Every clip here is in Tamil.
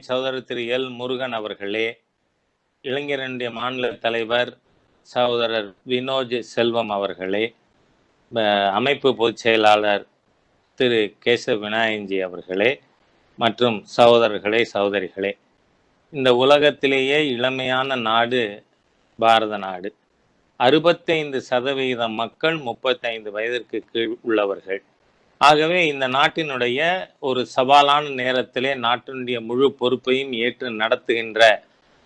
சகோதரர் திரு எல் முருகன் அவர்களே, இளைஞரனுடைய மாநில தலைவர் சகோதரர் வினோஜ் செல்வம் அவர்களே, அமைப்பு பொதுச் செயலாளர் திரு கேசவ விநாயகஞ்சி அவர்களே மற்றும் சகோதரர்களே சகோதரிகளே, இந்த உலகத்திலேயே இளமையான நாடு பாரத நாடு. 65% மக்கள் 35 வயதிற்கு கீழ் உள்ளவர்கள். ஆகவே இந்த நாட்டினுடைய ஒரு சவாலான நேரத்திலே நாட்டினுடைய முழு பொறுப்பையும் ஏற்று நடத்துகின்ற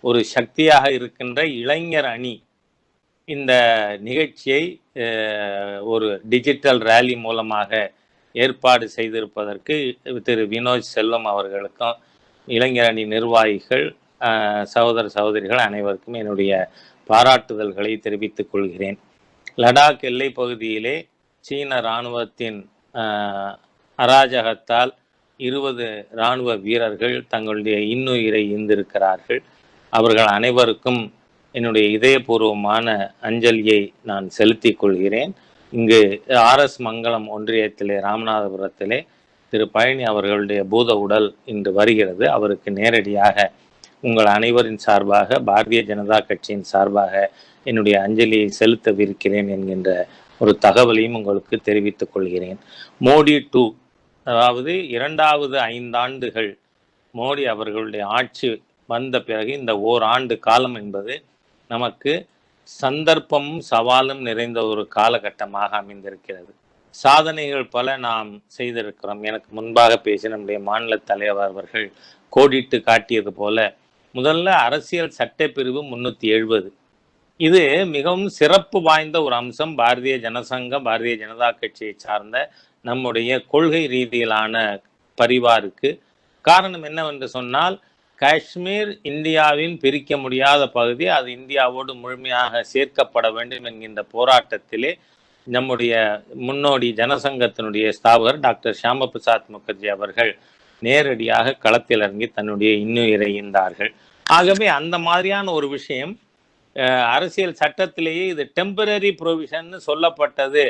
ஒரு சக்தியாக இருக்கின்ற இளைஞர் அணி இந்த நிகழ்ச்சியை ஒரு டிஜிட்டல் ரேலி மூலமாக ஏற்பாடு செய்திருப்பதற்கு திரு வினோஜ் செல்வம் அவர்களுக்கும் இளைஞர் அணி நிர்வாகிகள் சகோதர சகோதரிகள் அனைவருக்கும் என்னுடைய பாராட்டுதல்களை தெரிவித்துக் கொள்கிறேன். லடாக் எல்லை பகுதியிலே சீன இராணுவத்தின் அராஜகத்தால் 20 இராணுவ வீரர்கள் தங்களுடைய இன்னுயிரை ஈந்திருக்கிறார்கள். அவர்கள் அனைவருக்கும் என்னுடைய இதயபூர்வமான அஞ்சலியை நான் செலுத்திக் கொள்கிறேன். இங்கு RS மங்கலம் ஒன்றியத்திலே ராமநாதபுரத்திலே திரு பழனி அவர்களுடைய பூத உடல் இன்று வருகிறது. அவருக்கு நேரடியாக உங்கள் அனைவரின் சார்பாக பாரதிய ஜனதா கட்சியின் சார்பாக என்னுடைய அஞ்சலியை செலுத்தவிருக்கிறேன் என்கின்ற ஒரு தகவலையும் உங்களுக்கு தெரிவித்துக் கொள்கிறேன். மோடி 2, அதாவது 2வது 5 ஆண்டுகள் மோடி அவர்களுடைய ஆட்சி வந்த பிறகு இந்த ஓராண்டு காலம் என்பது நமக்கு சந்தர்ப்பமும் சவாலும் நிறைந்த ஒரு காலகட்டமாக அமைந்திருக்கிறது. சாதனைகள் பல நாம் செய்திருக்கிறோம். எனக்கு முன்பாக பேசிய நம்முடைய மாநில தலைவர் அவர்கள் கோடிட்டு காட்டியது போல முதல்ல அரசியல் சட்டப்பிரிவு 370, இது மிகவும் சிறப்பு வாய்ந்த ஒரு அம்சம் பாரதிய ஜனசங்கம் பாரதிய ஜனதா கட்சியை சார்ந்த நம்முடைய கொள்கை ரீதியிலான பரிவாருக்கு. காரணம் என்னவென்று சொன்னால், காஷ்மீர் இந்தியாவின் பிரிக்க முடியாத பகுதி, அது இந்தியாவோடு முழுமையாக சேர்க்கப்பட வேண்டும் என்கின்ற போராட்டத்திலே நம்முடைய முன்னோடி ஜனசங்கத்தினுடைய ஸ்தாபகர் டாக்டர் ஷியாமா பிரசாத் முகர்ஜி அவர்கள் நேரடியாக களத்தில் இறங்கி தன்னுடைய இன்னுயிரை ஈந்தார்கள். ஆகவே அந்த மாதிரியான ஒரு விஷயம் அரசியல் சட்டத்திலேயே இது டெம்பரரி ப்ரொவிஷன் சொல்லப்பட்டது.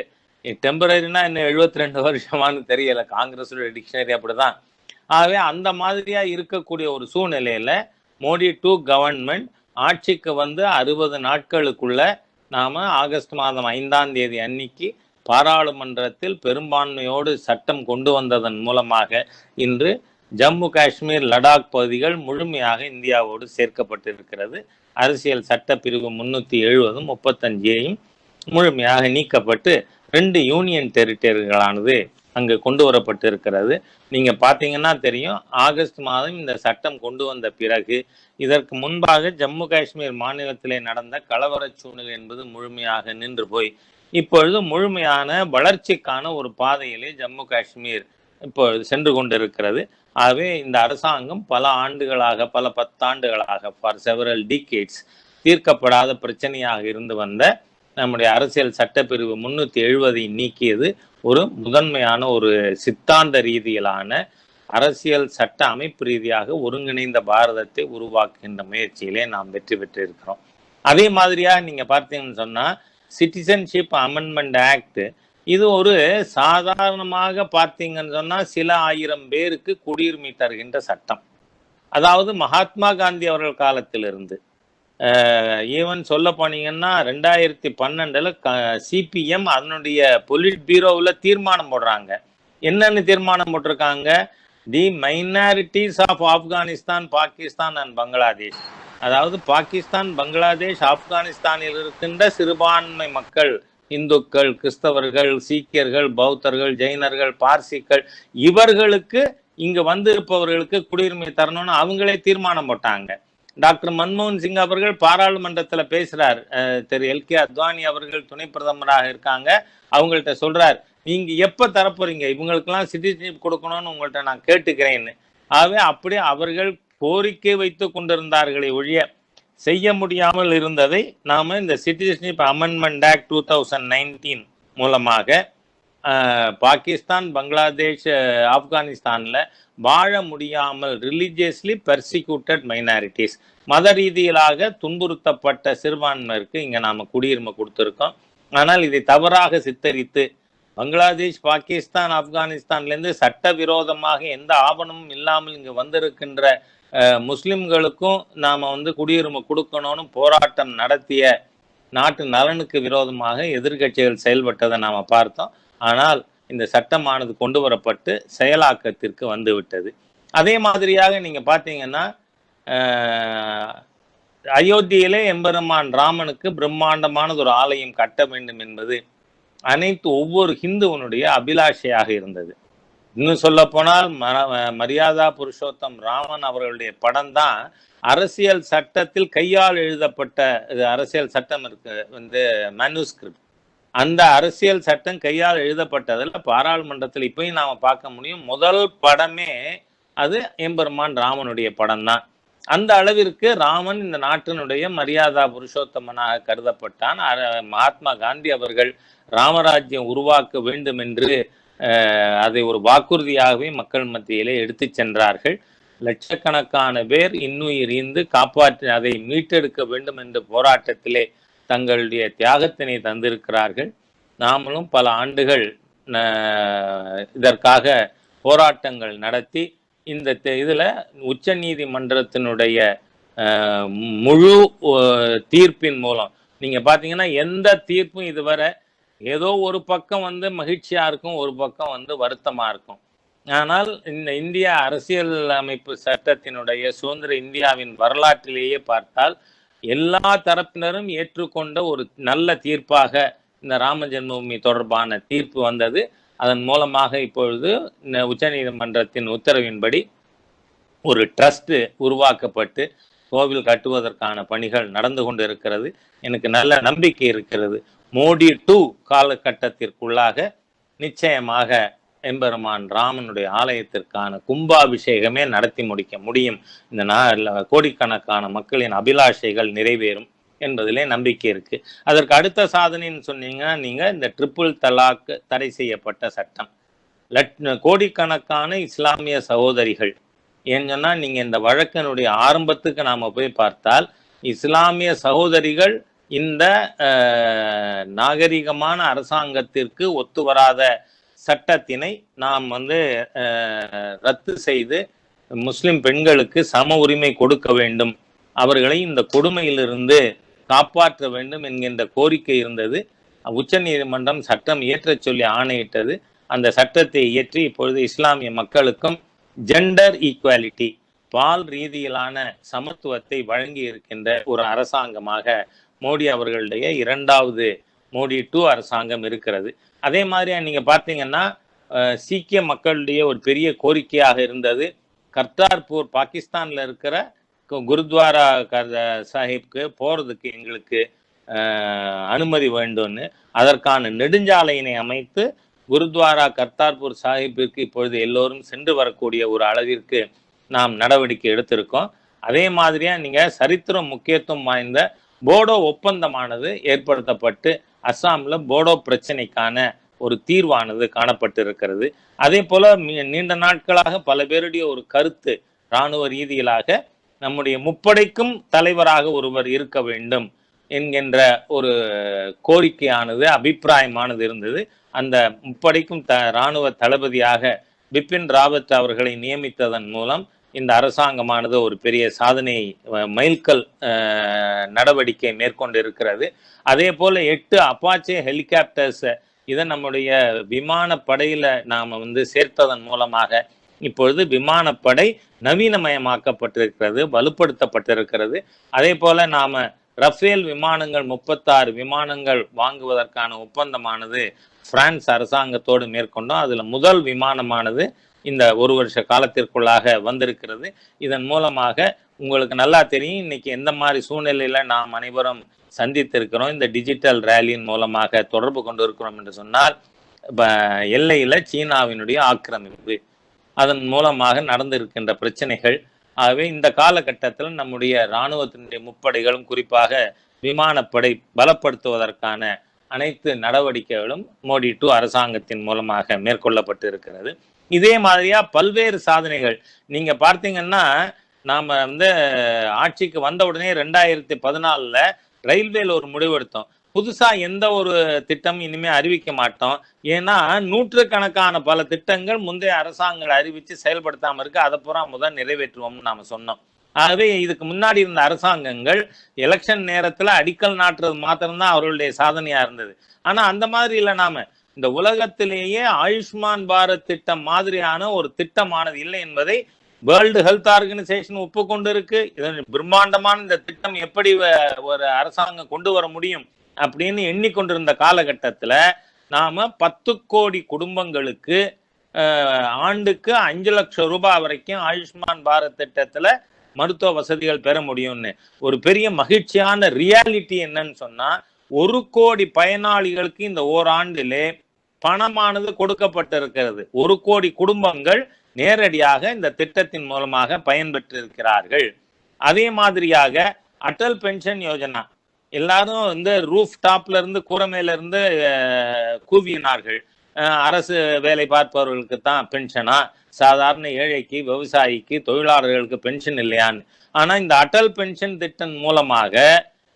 டெம்பரரினா இன்னும் 72 வருஷமானு தெரியல, காங்கிரஸோட டிக்ஷனரி அப்படிதான். ஆகவே அந்த மாதிரியா இருக்கக்கூடிய ஒரு சூழ்நிலையில மோடி 2 கவர்மெண்ட் ஆட்சிக்கு வந்து 60 நாட்களுக்குள்ள நாம ஆகஸ்ட் மாதம் 5ஆம் தேதி அன்னைக்கு பாராளுமன்றத்தில் பெரும்பான்மையோடு சட்டம் கொண்டு வந்ததன் மூலமாக இன்று ஜம்மு காஷ்மீர் லடாக் பகுதிகள் முழுமையாக இந்தியாவோடு சேர்க்கப்பட்டிருக்கிறது. அரசியல் சட்ட பிரிவு 370 35 முழுமையாக நீக்கப்பட்டு 2 யூனியன் டெரிட்டரிகளானது அங்கு கொண்டு வரப்பட்டிருக்கிறது. நீங்க பார்த்தீங்கன்னா தெரியும், ஆகஸ்ட் மாதம் இந்த சட்டம் கொண்டு வந்த பிறகு இதற்கு முன்பாக ஜம்மு காஷ்மீர் மாநிலத்திலே நடந்த கலவர சூழ்நிலை என்பது முழுமையாக நின்று போய் இப்பொழுது முழுமையான வளர்ச்சிக்கான ஒரு பாதையிலே ஜம்மு காஷ்மீர் இப்பொழுது சென்று கொண்டிருக்கிறது. ஆகவே இந்த அரசாங்கம் பல ஆண்டுகளாக, பல 10 ஆண்டுகளாக, ஃபார் செவரல் டிகேட்ஸ் தீர்க்கப்படாத பிரச்சனையாக இருந்து வந்த நம்முடைய அரசியல் சட்டப்பிரிவு 370 நீக்கியது ஒரு முதன்மையான ஒரு சித்தாந்த ரீதியிலான அரசியல் சட்ட அமைப்பு ரீதியாக ஒருங்கிணைந்த பாரதத்தை உருவாக்குகின்ற முயற்சியிலே நாம் வெற்றி பெற்றிருக்கிறோம். அதே மாதிரியா நீங்க பார்த்தீங்கன்னு சொன்னா சிட்டிசன்ஷிப் அமெண்ட்மெண்ட் ஆக்ட், இது ஒரு சாதாரணமாக பார்த்தீங்கன்னு சொன்னா சில 1000 பேருக்கு குடியுரிமை தருகின்ற சட்டம். அதாவது மகாத்மா காந்தி அவர்கள் காலத்திலிருந்து ஈவன் சொல்ல போனீங்கன்னா 2012 CPM அதனுடைய பொலிட் பீரோவில் தீர்மானம் போடுறாங்க. என்னன்னு தீர்மானம் போட்டிருக்காங்க? The minorities of Afghanistan, Pakistan and Bangladesh, அதாவது பாகிஸ்தான், பங்களாதேஷ், ஆப்கானிஸ்தானில் இருக்கின்ற சிறுபான்மை மக்கள், இந்துக்கள், கிறிஸ்தவர்கள், சீக்கியர்கள், பௌத்தர்கள், ஜெயினர்கள், பார்சிகள், இவர்களுக்கு இங்கு வந்திருப்பவர்களுக்கு குடியுரிமை தரணும்னு அவங்களே தீர்மானம் போட்டாங்க. டாக்டர் மன்மோகன் சிங் அவர்கள் பாராளுமன்றத்தில் பேசுறார். திரு LK அத்வானி அவர்கள் துணை பிரதமராக இருக்காங்க. அவங்கள்ட்ட சொல்றார், நீங்க எப்ப தரப்போறீங்க, இவங்களுக்கெல்லாம் சிட்டிசன்ஷிப் கொடுக்கணும்னு உங்கள்கிட்ட நான் கேட்டுக்கிறேன்னு. ஆகவே அப்படியே அவர்கள் கோரிக்கை வைத்து கொண்டிருந்தார்களே ஒழிய செய்ய முடியாமல் இருந்ததை நாம இந்த சிட்டிசன்ஷிப் அமெண்ட்மெண்ட் ஆக்ட் 2019 மூலமாக பாகிஸ்தான், பங்களாதேஷ், ஆப்கானிஸ்தான்ல வாழ முடியாமல் ரிலீஜியஸ்லி பெர்சிக்யூட்டட் மைனாரிட்டிஸ், மத ரீதியிலாக துன்புறுத்தப்பட்ட சிறுபான்மையினருக்கு இங்க நாம குடியுரிமை கொடுத்திருக்கோம். ஆனால் இதை தவறாக சித்தரித்து பங்களாதேஷ், பாகிஸ்தான், ஆப்கானிஸ்தான்லேருந்து சட்டவிரோதமாக எந்த ஆவணமும் இல்லாமல் இங்கு வந்திருக்கின்ற முஸ்லிம்களுக்கும் நாம குடியுரிமை கொடுக்கணும்னு போராட்டம் நடத்திய நாட்டு நலனுக்கு விரோதமாக எதிர்கட்சிகள் செயல்பட்டதை நாம பார்த்தோம். ஆனால் இந்த சட்டமானது கொண்டு வரப்பட்டு செயலாக்கத்திற்கு வந்து விட்டது. அதே மாதிரியாக நீங்க பாத்தீங்கன்னா அயோத்தியிலே எம்பெருமான் ராமனுக்கு பிரம்மாண்டமானது ஒரு ஆலயம் கட்ட வேண்டும் என்பது ஒவ்வொரு ஹிந்துவனுடைய அபிலாஷையாக இருந்தது. இன்னும் சொல்ல போனால் மரியாதா புருஷோத்தம் ராமன் அவர்களுடைய படம் தான் அரசியல் சட்டத்தில் கையால் எழுதப்பட்ட அரசியல் சட்டம் இருக்கு மேனுஸ்கிரிப்ட். அந்த அரசியல் சட்டம் கையால் எழுதப்பட்டதில் பாராளுமன்றத்தில் இப்பயும் நாம பார்க்க முடியும். முதல் படமே அது எம்பெருமான் ராமனுடைய படம் தான். அந்த அளவிற்கு ராமன் இந்த நாட்டினுடைய மரியாதா புருஷோத்தமனாக கருதப்பட்டான். மகாத்மா காந்தி அவர்கள் ராமராஜ்யம் உருவாக்க வேண்டும் என்று அதை ஒரு வாக்குறுதியாகவே மக்கள் மத்தியிலே எடுத்து சென்றார்கள். லட்சக்கணக்கான பேர் இன்னுயிர் ஈந்து காப்பாற்றி அதை மீட்டெடுக்க வேண்டும் என்ற போராட்டத்திலே தங்களுடைய தியாகத்தினை தந்திருக்கிறார்கள். நாமளும் பல ஆண்டுகள் இதற்காக போராட்டங்கள் நடத்தி இந்த இதுல உச்ச நீதிமன்றத்தினுடைய முழு தீர்ப்பின் மூலம் நீங்க பாத்தீங்கன்னா எந்த தீர்ப்பும் இதுவரை ஏதோ ஒரு பக்கம் மகிழ்ச்சியா இருக்கும், ஒரு பக்கம் வருத்தமா இருக்கும். ஆனால் இந்த இந்திய அரசியல் அமைப்பு சட்டத்தினுடைய சுதந்திர இந்தியாவின் வரலாற்றிலேயே பார்த்தால் எல்லா தரப்பினரும் ஏற்றுக்கொண்ட ஒரு நல்ல தீர்ப்பாக இந்த ராம ஜென்மபூமி தொடர்பான தீர்ப்பு வந்தது. அதன் மூலமாக இப்பொழுது இந்த உச்ச நீதிமன்றத்தின் உத்தரவின்படி ஒரு ட்ரஸ்ட் உருவாக்கப்பட்டு கோவில் கட்டுவதற்கான பணிகள் நடந்து கொண்டு இருக்கிறது. எனக்கு நல்ல நம்பிக்கை இருக்கிறது. மோடி 2 காலகட்டத்திற்குள்ளாக நிச்சயமாக எம்பெருமான் ராமனுடைய ஆலயத்திற்கான கும்பாபிஷேகமே நடத்தி முடிக்க முடியும். இந்த கோடிக்கணக்கான மக்களின் அபிலாஷைகள் நிறைவேறும் என்பதிலே நம்பிக்கை இருக்கு. அதற்கு அடுத்த சாதனைன்னு சொன்னீங்கன்னா நீங்க இந்த ட்ரிபிள் தலாக் தடை செய்யப்பட்ட சட்டம். கோடிக்கணக்கான இஸ்லாமிய சகோதரிகள் ஏன்னு சொன்னா நீங்க இந்த வழக்கினுடைய ஆரம்பத்துக்கு நாம போய் பார்த்தால் இஸ்லாமிய சகோதரிகள் இந்த நாகரிகமான அரசாங்கத்திற்கு ஒத்து வராத சட்டத்தினை நாம் ரத்து செய்து முஸ்லிம் பெண்களுக்கு சம உரிமை கொடுக்க வேண்டும், அவர்களை இந்த கொடுமையிலிருந்து காப்பாற்ற வேண்டும் என்கின்ற கோரிக்கை இருந்தது. உச்ச நீதிமன்றம் சட்டம் இயற்றச் சொல்லி ஆணையிட்டது. அந்த சட்டத்தை இயற்றி இப்பொழுது இஸ்லாமிய மக்களுக்கும் ஜெண்டர் ஈக்குவாலிட்டி, பால் ரீதியிலான சமத்துவத்தை வழங்கி இருக்கின்ற ஒரு அரசாங்கமாக மோடி அவர்களுடைய 2வது மோடி 2 அரசாங்கம் இருக்கிறது. அதே மாதிரி நீங்க பார்த்தீங்கன்னா சீக்கிய மக்களுடைய ஒரு பெரிய கோரிக்கையாக இருந்தது கர்தார்பூர் பாகிஸ்தான்ல இருக்கிற குருத்வாரா சாஹிப்க்கு போறதுக்கு எங்களுக்கு அனுமதி வேண்டும்னு அதற்கான நெடுஞ்சாலையினை அமைத்து குருத்வாரா கர்தார்பூர் சாஹிப்பிற்கு இப்பொழுது எல்லோரும் சென்று வரக்கூடிய ஒரு அளவிற்கு நாம் நடவடிக்கை எடுத்திருக்கோம். அதே மாதிரியா நீங்க சரித்திரம் முக்கியத்துவம் வாய்ந்த போடோ ஒப்பந்தமானது ஏற்படுத்தப்பட்டு அஸ்ஸாம்ல போடோ பிரச்சனைக்கான ஒரு தீர்வானது காணப்பட்டு இருக்கிறது. அதே போல நீண்ட நாட்களாக பல பேருடைய ஒரு கருத்து இராணுவ ரீதியிலாக நம்முடைய முப்படைக்கும் தலைவராக ஒருவர் இருக்க வேண்டும் என்கின்ற ஒரு கோரிக்கையானது அபிப்பிராயமானது இருந்தது. அந்த முப்படைக்கும் இராணுவ தளபதியாக பிபின் ராவத் அவர்களை நியமித்ததன் மூலம் இந்த அரசாங்கமானது ஒரு பெரிய சாதனை மைல்கல் நடவடிக்கை மேற்கொண்டு இருக்கிறது. அதே போல 8 அப்பாச்சே ஹெலிகாப்டர்ஸ் இதை நம்முடைய விமானப்படையில நாம சேர்த்ததன் மூலமாக இப்பொழுது விமானப்படை நவீனமயமாக்கப்பட்டிருக்கிறது, வலுப்படுத்தப்பட்டிருக்கிறது. அதே போல நாம ரஃபேல் விமானங்கள் 36 விமானங்கள் வாங்குவதற்கான ஒப்பந்தமானது பிரான்ஸ் அரசாங்கத்தோடு மேற்கொண்டோம். அதுல முதல் விமானமானது இந்த ஒரு வருஷ காலத்திற்குள்ளாக வந்திருக்கிறது. இதன் மூலமாக உங்களுக்கு நல்லா தெரியும் இன்னைக்கு எந்த மாதிரி சூழ்நிலையில நாம் அனைவரும் சந்தித்திருக்கிறோம். இந்த டிஜிட்டல் ரேலியின் மூலமாக தொடர்பு கொண்டு இருக்கிறோம் என்று சொன்னால் எல்லையில சீனாவினுடைய ஆக்கிரமிப்பு, அதன் மூலமாக நடந்திருக்கின்ற பிரச்சனைகள். ஆகவே இந்த காலகட்டத்தில் நம்முடைய இராணுவத்தினுடைய முப்படைகளும் குறிப்பாக விமானப்படை பலப்படுத்துவதற்கான அனைத்து நடவடிக்கைகளும் மோடி 2 அரசாங்கத்தின் மூலமாக மேற்கொள்ளப்பட்டு இருக்கிறது. இதே மாதிரியா பல்வேறு சாதனைகள் நீங்க பார்த்தீங்கன்னா நாம ஆட்சிக்கு வந்த உடனே 2014 ரயில்வேல ஒரு முடிவெடுத்தோம். புதுசா எந்த ஒரு திட்டம் இனிமே அறிவிக்க மாட்டோம். ஏன்னா நூற்றுக்கணக்கான பல திட்டங்கள் முந்தைய அரசாங்கங்கள் அறிவிச்சு செயல்படுத்தாம இருக்கு. அதை பூரா முதல் நிறைவேற்றுவோம்னு நாம சொன்னோம். ஆகவே இதுக்கு முன்னாடி இருந்த அரசாங்கங்கள் எலெக்ஷன் நேரத்துல அடிக்கல் நாட்டுறது மாத்திரம்தான் அவர்களுடைய சாதனையா இருந்தது. ஆனா அந்த மாதிரி இல்லை. நாம இந்த உலகத்திலேயே ஆயுஷ்மான் பாரத் திட்டம் மாதிரியான ஒரு திட்டமானது இல்லை என்பதை வேர்ல்டு ஹெல்த் ஆர்கனைசேஷன் ஒப்புக்கொண்டு இருக்கு. பிரம்மாண்டமான இந்த திட்டம் எப்படி ஒரு அரசாங்கம் கொண்டு வர முடியும் அப்படின்னு எண்ணிக்கொண்டிருந்த காலகட்டத்துல நாம 10 கோடி குடும்பங்களுக்கு ஆண்டுக்கு 5 லட்சம் ரூபாய் வரைக்கும் ஆயுஷ்மான் பாரத் திட்டத்துல மருத்துவ வசதிகள் பெற முடியும்னு ஒரு பெரிய மகிழ்ச்சியான ரியாலிட்டி என்னன்னு சொன்னா 1 கோடி பயனாளிகளுக்கு இந்த ஓராண்டிலே பணமானது கொடுக்கப்பட்டிருக்கிறது. 1 கோடி குடும்பங்கள் நேரடியாக இந்த திட்டத்தின் மூலமாக பயன்பெற்றிருக்கிறார்கள். அதே மாதிரியாக அடல் பென்ஷன் யோஜனா எல்லாரும் வந்து ரூஃப் டாப்ல இருந்து கூரமேல இருந்து கூவினார்கள். அரசு வேலை பார்ப்பவர்களுக்கு தான் பென்ஷனா, சாதாரண ஏழைக்கு, விவசாயிக்கு, தொழிலாளர்களுக்கு பென்ஷன் இல்லையான்னு. ஆனா இந்த அடல் பென்ஷன் திட்டம் மூலமாக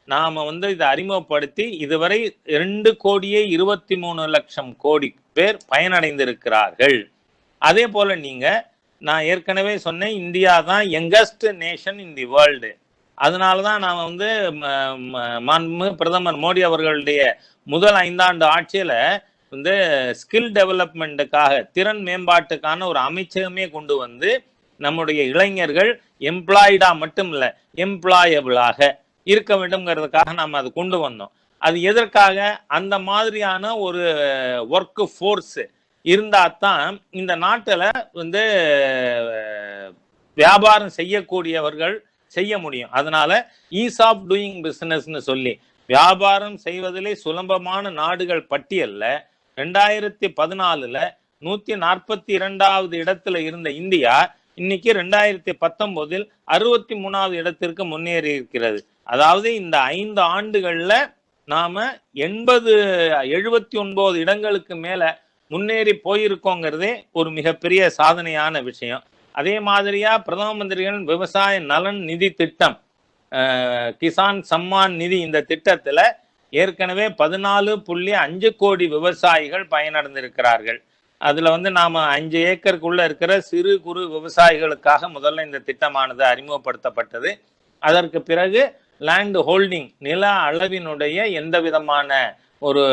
நாம வந்து இதை அறிமுகப்படுத்தி இதுவரை 2,23,00,000 கோடி பேர் பயனடைந்திருக்கிறார்கள். அதே போல நீங்க நான் ஏற்கனவே சொன்னேன், இந்தியா தான் youngest nation in the world. அதனாலதான் நாம வந்து மாண்புமிகு பிரதமர் மோடி அவர்களுடைய முதல் 5 ஆண்டு ஆட்சியில வந்து ஸ்கில் டெவலப்மெண்ட்டுக்காக, திறன் மேம்பாட்டுக்கான ஒரு அமைச்சகமே கொண்டு வந்து நம்முடைய இளைஞர்கள் எம்ப்ளாய்டா மட்டும் இல்ல எம்ப்ளாயபிளாக இருக்க வேண்டும்ங்கிறதுக்காக நாம் அது கொண்டு வந்தோம். அது எதற்காக? அந்த மாதிரியான ஒரு ஒர்க் ஃபோர்ஸ் இருந்தாதான் இந்த நாட்டில் வந்து வியாபாரம் செய்யக்கூடியவர்கள் செய்ய முடியும். அதனால ஈஸ் ஆஃப் டூயிங் பிசினஸ்ன்னு சொல்லி வியாபாரம் செய்வதிலே சுலபமான நாடுகள் பட்டியல்ல 2014 142வது இடத்துல இருந்த இந்தியா இன்னைக்கு 2019 63வது இடத்திற்கு முன்னேறி இருக்கிறது. அதாவது இந்த 5 ஆண்டுகள்ல நாம 79 இடங்களுக்கு மேல முன்னேறி போயிருக்கோங்கிறதே ஒரு மிகப்பெரிய சாதனையான விஷயம். அதே மாதிரியா பிரதம மந்திரிகளின் விவசாய நலன் நிதி திட்டம், கிசான் சம்மான் நிதி, இந்த திட்டத்துல ஏற்கனவே 14.5 கோடி விவசாயிகள் பயனடைந்திருக்கிறார்கள். அதுல வந்து நாம 5 ஏக்கருக்குள்ள இருக்கிற சிறு குறு விவசாயிகளுக்காக முதல்ல இந்த திட்டமானது அறிமுகப்படுத்தப்பட்டது. அதற்கு பிறகு லேண்ட் ஹோல்டிங், நில அளவினுடைய எந்த விதமான ஒரு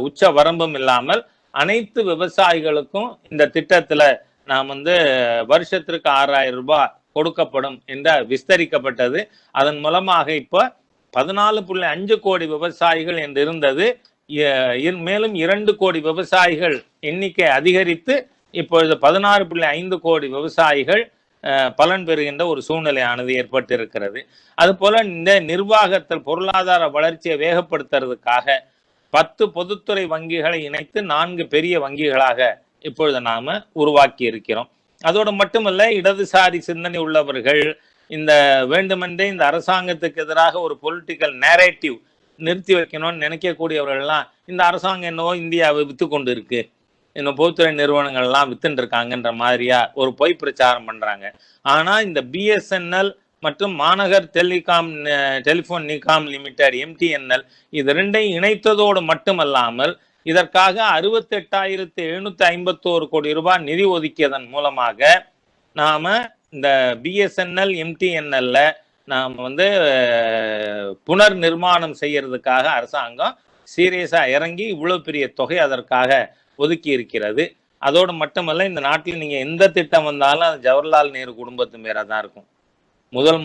உச்ச வரம்பும் இல்லாமல் அனைத்து விவசாயிகளுக்கும் இந்த திட்டத்துல நாம் வந்து வருஷத்திற்கு 6,000 ரூபாய் கொடுக்கப்படும் என்ற விஸ்தரிக்கப்பட்டது. அதன் மூலமாக இப்போ 14.5 கோடி விவசாயிகள் என்று இருந்தது மேலும் 2 கோடி விவசாயிகள் எண்ணிக்கை அதிகரித்து இப்பொழுது 16.5 கோடி விவசாயிகள் பலன் பெறுகின்ற ஒரு சூழ்நிலையானது ஏற்பட்டிருக்கிறது. அதுபோல இந்த நிர்வாகத்தில் பொருளாதார வளர்ச்சியை வேகப்படுத்துறதுக்காக 10 பொதுத்துறை வங்கிகளை இணைத்து 4 பெரிய வங்கிகளாக இப்பொழுது நாம உருவாக்கி இருக்கிறோம். அதோடு மட்டுமல்ல, இடதுசாரி சிந்தனை உள்ளவர்கள் இந்த வேண்டுமென்றே இந்த அரசாங்கத்துக்கு எதிராக ஒரு பொலிட்டிக்கல் நேரேட்டிவ் நிறுத்தி வைக்கணும்னு நினைக்கக்கூடியவர்கள்லாம் இந்த அரசாங்கம் என்னவோ இந்தியாவை வித்து கொண்டு இருக்கு, இன்னும் பொதுத்துறை நிறுவனங்கள்லாம் வித்துட்டு இருக்காங்கன்ற மாதிரியா ஒரு பொய் பிரச்சாரம் பண்றாங்க. ஆனா இந்த பிஎஸ்என்எல் மற்றும் மாநகர் டெலிபோன் நிகாம் லிமிடெட் MTNL இது 2ஐயும் இணைத்ததோடு மட்டுமல்லாமல் இதற்காக 68,751 கோடி ரூபாய் நிதி ஒதுக்கியதன் மூலமாக நாம இந்த பிஎஸ்என்எல் MTNL நாம் வந்து புனர் நிர்மாணம் செய்யறதுக்காக அரசாங்கம் சீரியஸா இறங்கி இவ்வளவு பெரிய தொகை அதற்காக ஒதுக்கி இருக்கிறது. அதோடு மட்டுமல்ல, இந்த நாட்டில் நீங்க எந்த திட்டம் வந்தாலும் அது ஜவஹர்லால் நேரு குடும்பத்து மேல தான் இருக்கும்.